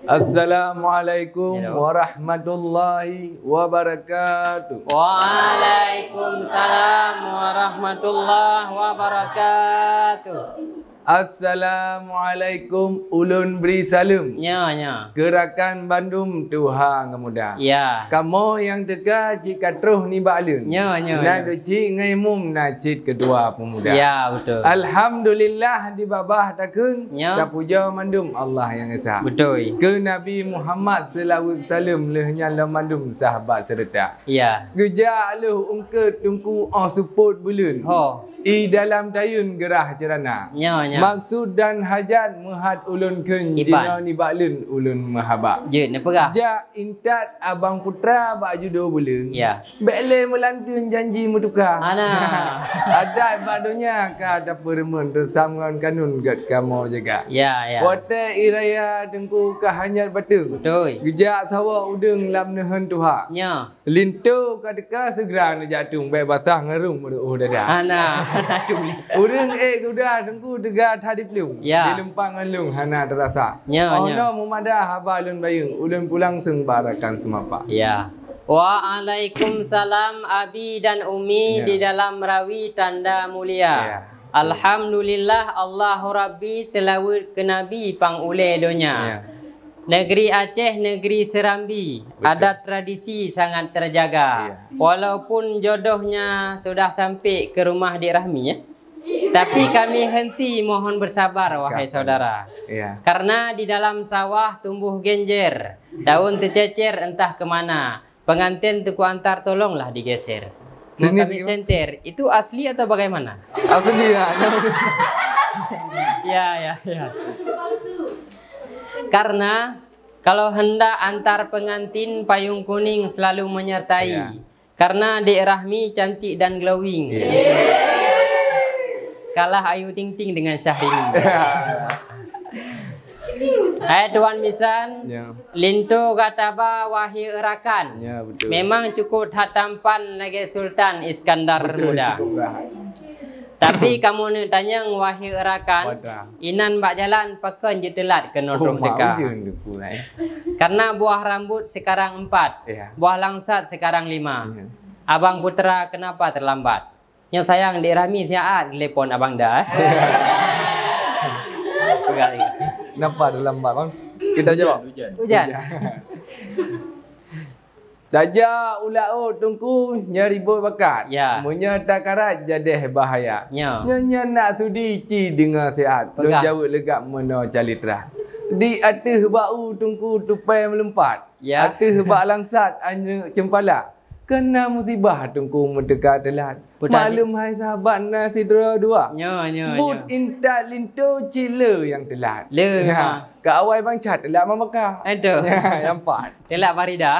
Assalamualaikum
Halo.
warahmatullahi wabarakatuh.
Waalaikumsalam warahmatullahi wabarakatuh.
Assalamualaikum ulun beri salam.
Nya.
Gerakan Bandung Tuhan Kemudah.
Ya.
Kamu yang tega jika terus ni baklun.
Nya.
Na doci ngai mum na cit kedua pemuda.
Ya, betul.
Alhamdulillah di babah takun.
Nya.
Ta puja mandum Allah yang esa.
Betul.
Ke Nabi Muhammad sallallahu alaihi wasallam lehnya lamandum sahabat serta.
Ya.
Geja leh ungket tungku support bulun.
Ho.
I dalam dayun gerah cerana.
Nya.
Maksud dan hajat muhad ulun ken
Iban.
jina ni baklun ulun mahabak.
Je, ne perah.
Ja intat abang putra bak judo bulun.
Ya.
Bekle melantun janji mutukar.
Ana.
Ada badunya ka ada peremun tersamgon kanun kat kamu jaga.
Ya.
Wate iraya dengku ka hanyat batu.
Betul.
Gejak sawa udeng lam nehen tuha.
Nya.
Lintu ka deka segera na jatung baik basah ngerung oh dadah.
Ana.
Urang kuda dengku dega tadi pelung.
Ya.
Di lempang alung hana terasa.
Nya.
No mumada haba ulun bayung ulun pulang seng barakan semapa.
Ya. Waalaikumsalam Abi dan Umi
Ya.
di dalam rawi tanda mulia.
Ya.
Alhamdulillah Allahu Rabbi selawat ke Nabi pang ule donya.
Ya.
Negeri Aceh, negeri Serambi,
Betul.
adat tradisi sangat terjaga.
Ya.
Walaupun jodohnya sudah sampai ke rumah di Rahmi ya. Tapi kami henti mohon bersabar wahai saudara.
Ya.
Karena di dalam sawah tumbuh genjer, daun tercecer entah kemana. Pengantin tuku antar tolonglah digeser. Mau
Sini,
kami
sini.
senter, itu asli atau bagaimana?
Asli ya.
Ya. Karena kalau hendak antar pengantin payung kuning selalu menyertai.
Ya.
Karena Dek Rahmi cantik dan glowing. Kalah Ayu Ting Ting dengan Syahrini. Hai Tuan Misan,
Ya.
Lintu kataba wahai erakan.
Ya betul.
Memang cukup tampan lagi Sultan Iskandar
Betul,
muda.
cukup lah.
Tapi kamu nak tanya wahai erakan,
Wadah.
inan bak jalan pakan je telat ke nodong
mak
teka.
ujung duku
Karena buah rambut sekarang 4,
Ya.
buah langsat sekarang 5.
Ya.
Abang Putra kenapa terlambat? Yang sayang Dek Rahmi tiap telepon abang dah.
Kenapa dalam bang? Kita jawab.
Hujan.
Hujan.
Daja ulau tungku nyaribut bakat.
Ya.
Munya takarat jadi bahaya.
Nya.
Nyonya nak sudi ci dengan sihat. Lo
Pegang.
jauh legak meno calitra. Di atas bau tungku tupai melompat.
Ya.
Atas bak langsat hanya cempala. Kena musibah tungku merdeka telat.
Betul.
Malum hai sahabat nasi dua-dua.
Nya.
But intat lintu cila yang telat.
Le.
Ya. Ka awal bang cat telat mamakah.
Aduh.
Ya, yang empat.
Telak Farida.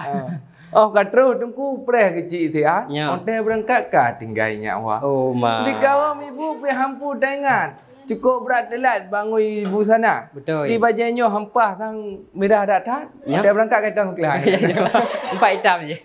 Oh, katru tungku preh kecil sihat.
Ya.
Hotel berangkat kah tinggalnya awak.
Oh ma.
Di kawam ibu pergi hampu tangan. Cukup berat telat bangun ibu sana.
Betul.
Di bajanyo hampah sang merah datang.
Ya.
Dia berangkat kata meklah.
Empat hitam je.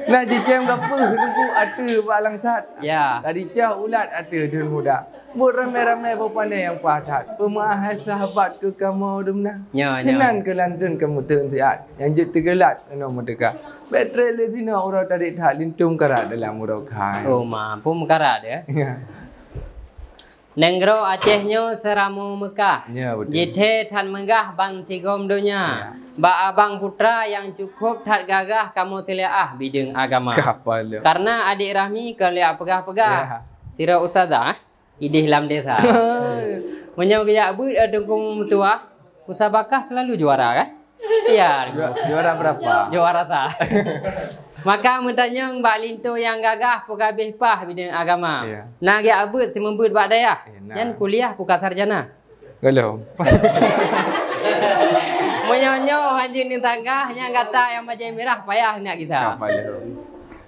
Nak cicam gapa tungku ada bak langsat.
Ya.
Tadi cah ulat ada dun muda. Buat ramai-ramai berpandai yang pahat. Pemaahai sahabat ke kamu demna.
Nya.
Tenan ke lantun kamu turun sihat. Yang jet tergelat kena merdeka. Betre le sina orang tarik tak lintum karat dalam murau kai.
Oh ma. Pun mekarat ya.
Ya.
Nenggro Acehnya seramu Mekah.
Ya betul.
Jithe tan megah ban tigom dunia. Ba abang putra yang cukup tat gagah kamu telaah bidang agama.
Kapal dia.
Karena adik Rahmi kan lihat pegah-pegah.
Ya.
Sira ustazah idih lam desa. Menyau gaya but dukung tua. Musabakah selalu juara kan? Iya.
Juara berapa?
Juara tak. Maka mentanya Mbak Linto yang gagah pegabeh pah bidang agama.
Ya.
Nah gaya abut semembut bak daya.
Enak.
Yang kuliah bukan sarjana.
Kalau.
Menyonyo anjing ni tangga yang kata yang macam merah payah nak kita.
Kapal dia.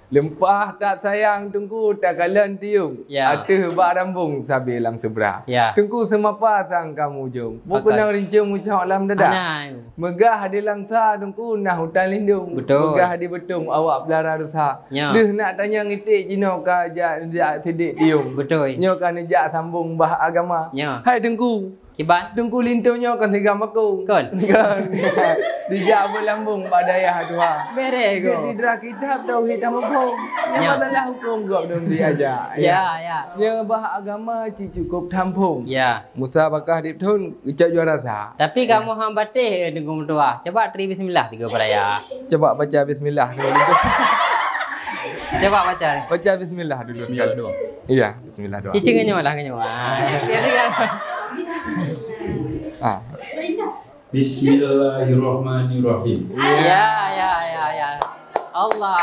Lempah tak sayang tunggu tak kalian tiung.
Ya.
Ada bak rambung sabi lang seberah.
Ya.
Tunggu semapa sang kamu jom.
Pakai.
Bukan nak rincung mucak lam dadah.
Anai.
Megah di langsa tunggu nah hutan lindung.
Betul.
Megah di betung awak belara rusak.
Ya.
Leh nak tanya ngitik cino ka jak sidik tiung.
Betul.
Nyo kan nejak sambung bah agama.
Ya.
Hai tunggu.
Kiban.
Tunggu lintunya kan tiga makung.
Kon.
Kan. Dijak berlambung badaya dua.
Bere
Di
go.
drah kitab tauhid dan hukum. Yang
Ya.
adalah hukum gak belum diajar.
Ya, ya.
Yang bah agama ci cukup tampung.
Ya.
Musa bakah di tun ucap juara sah.
Tapi kamu hang batih dengan tua. Coba tri bismillah tiga peraya.
Coba baca bismillah dulu.
Coba baca.
Baca bismillah dulu sekali.
Bismillah doang.
Iya, bismillah doa.
Cicing nyawa lah nyawa.
Ah.
Bismillahirrahmanirrahim.
Ya, ya, ya, ya. Allah.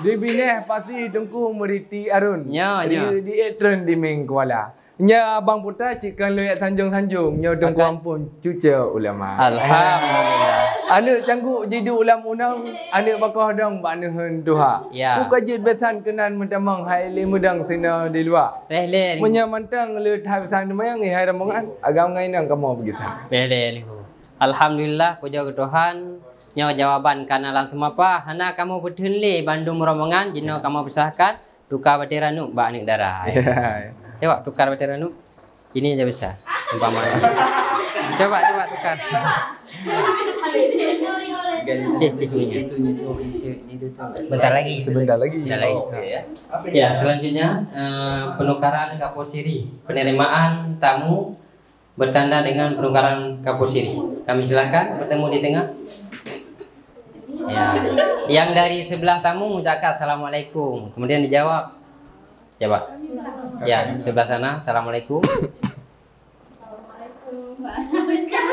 Di bineh pasti tungku meriti arun.
Nya, nya.
Di etren di Meng Kuala. Nya abang putra cikan loyak sanjung-sanjung. Nya tungku
Akan.
ampun cuca ulama.
Alhamdulillah.
Anak canggu jadi ulam unang, anak bakal dong baknehen tuha.
Ya.
Buka jid besan kenan mentamang hai le mudang sina di luar.
Rele ni.
Menyamantang le thai besan mayang ni hai ramongan agam ngai nang kamu begitu.
Rele ni. Alhamdulillah puja ke Tuhan. Nyawa jawaban kana langsung apa? Hana kamu bertenli Bandung rombongan jino kamu besarkan tukar batiranu bak nik darah.
Ya.
Coba tukar batiranu. Ini aja bisa. Umpamanya. Coba tukar. Bentar lagi.
Sebentar lagi.
Sebentar lagi. Ya, selanjutnya penukaran kaposiri, penerimaan tamu bertanda dengan penukaran kaposiri. Kami silakan bertemu di tengah. Ya, yang dari sebelah tamu mengucapkan assalamualaikum, kemudian dijawab. Coba. Ya, sebelah sana assalamualaikum.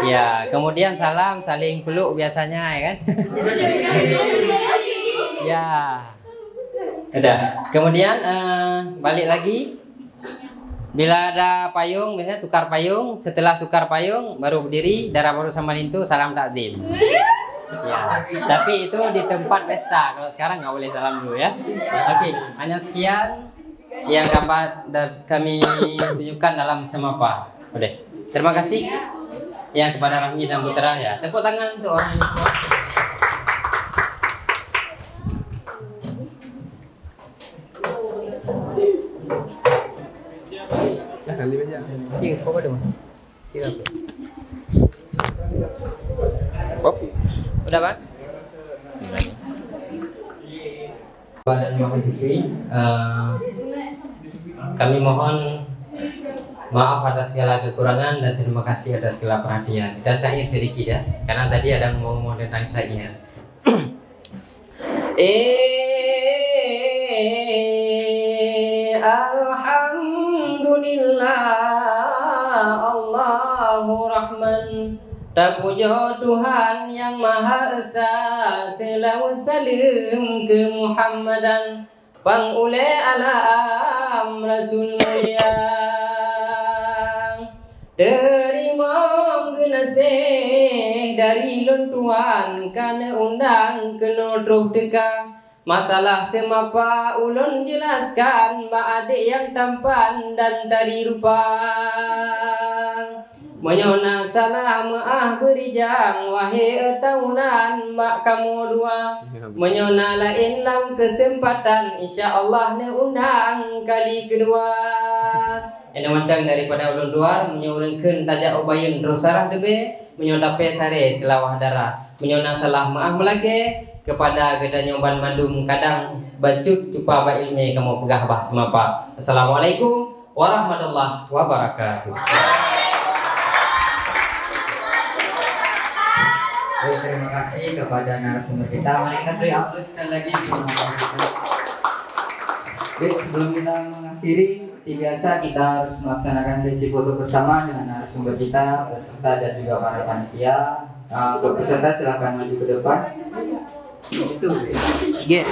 Ya, kemudian salam saling peluk biasanya ya kan? Ya. Udah. Kemudian balik lagi. Bila ada payung, biasanya tukar payung. Setelah tukar payung, baru berdiri. Darah baru sama lintu, salam takzim. Ya. Tapi itu di tempat pesta. Kalau sekarang nggak boleh salam dulu ya. Oke, hanya sekian yang kami tunjukkan dalam semapa. Udah. Terima kasih ya kepada Rahmi dan Putra ya. Tepuk tangan untuk orang ini semua.
Kali banyak.
Cik, apa dong? Cik apa?
Oh.
Udah, Pak? Bapak dan Bapak siswi, kami mohon Maaf atas segala kekurangan dan terima kasih atas segala perhatian. Kita syair sedikit ya, karena tadi ada ngomong tentang syair. Alhamdulillah Allahu Rahman, tak puja Tuhan yang Maha Esa, selawat salam ke Muhammadan, pangule alam Rasul mulia. Terima genasih dari luntuan karena undang kena terus teka. Masalah semapa ulun jelaskan, mak adik yang tampan dan tari rupa. Menyona salah maaf berijang, wahai etahunan mak kamu dua. Menyona lain lam kesempatan, insya Allah ne undang kali kedua. Yang wantang daripada ulun luar, menyurungkan tajak ubayun terus sarah debe, menyodape sare selawah darah. Menyona salah maaf melake kepada geda nyoban mandum kadang bancut cupa ba ilmi kamu pegah bah semapa. Assalamualaikum warahmatullahi wabarakatuh.
Baik, terima kasih kepada narasumber kita. Mari kita beri aplaus sekali lagi. Baik, sebelum kita mengakhiri, seperti biasa kita harus melaksanakan sesi foto bersama dengan narasumber kita, peserta dan juga para panitia. Untuk peserta silakan maju ke depan. Itu.
Iya.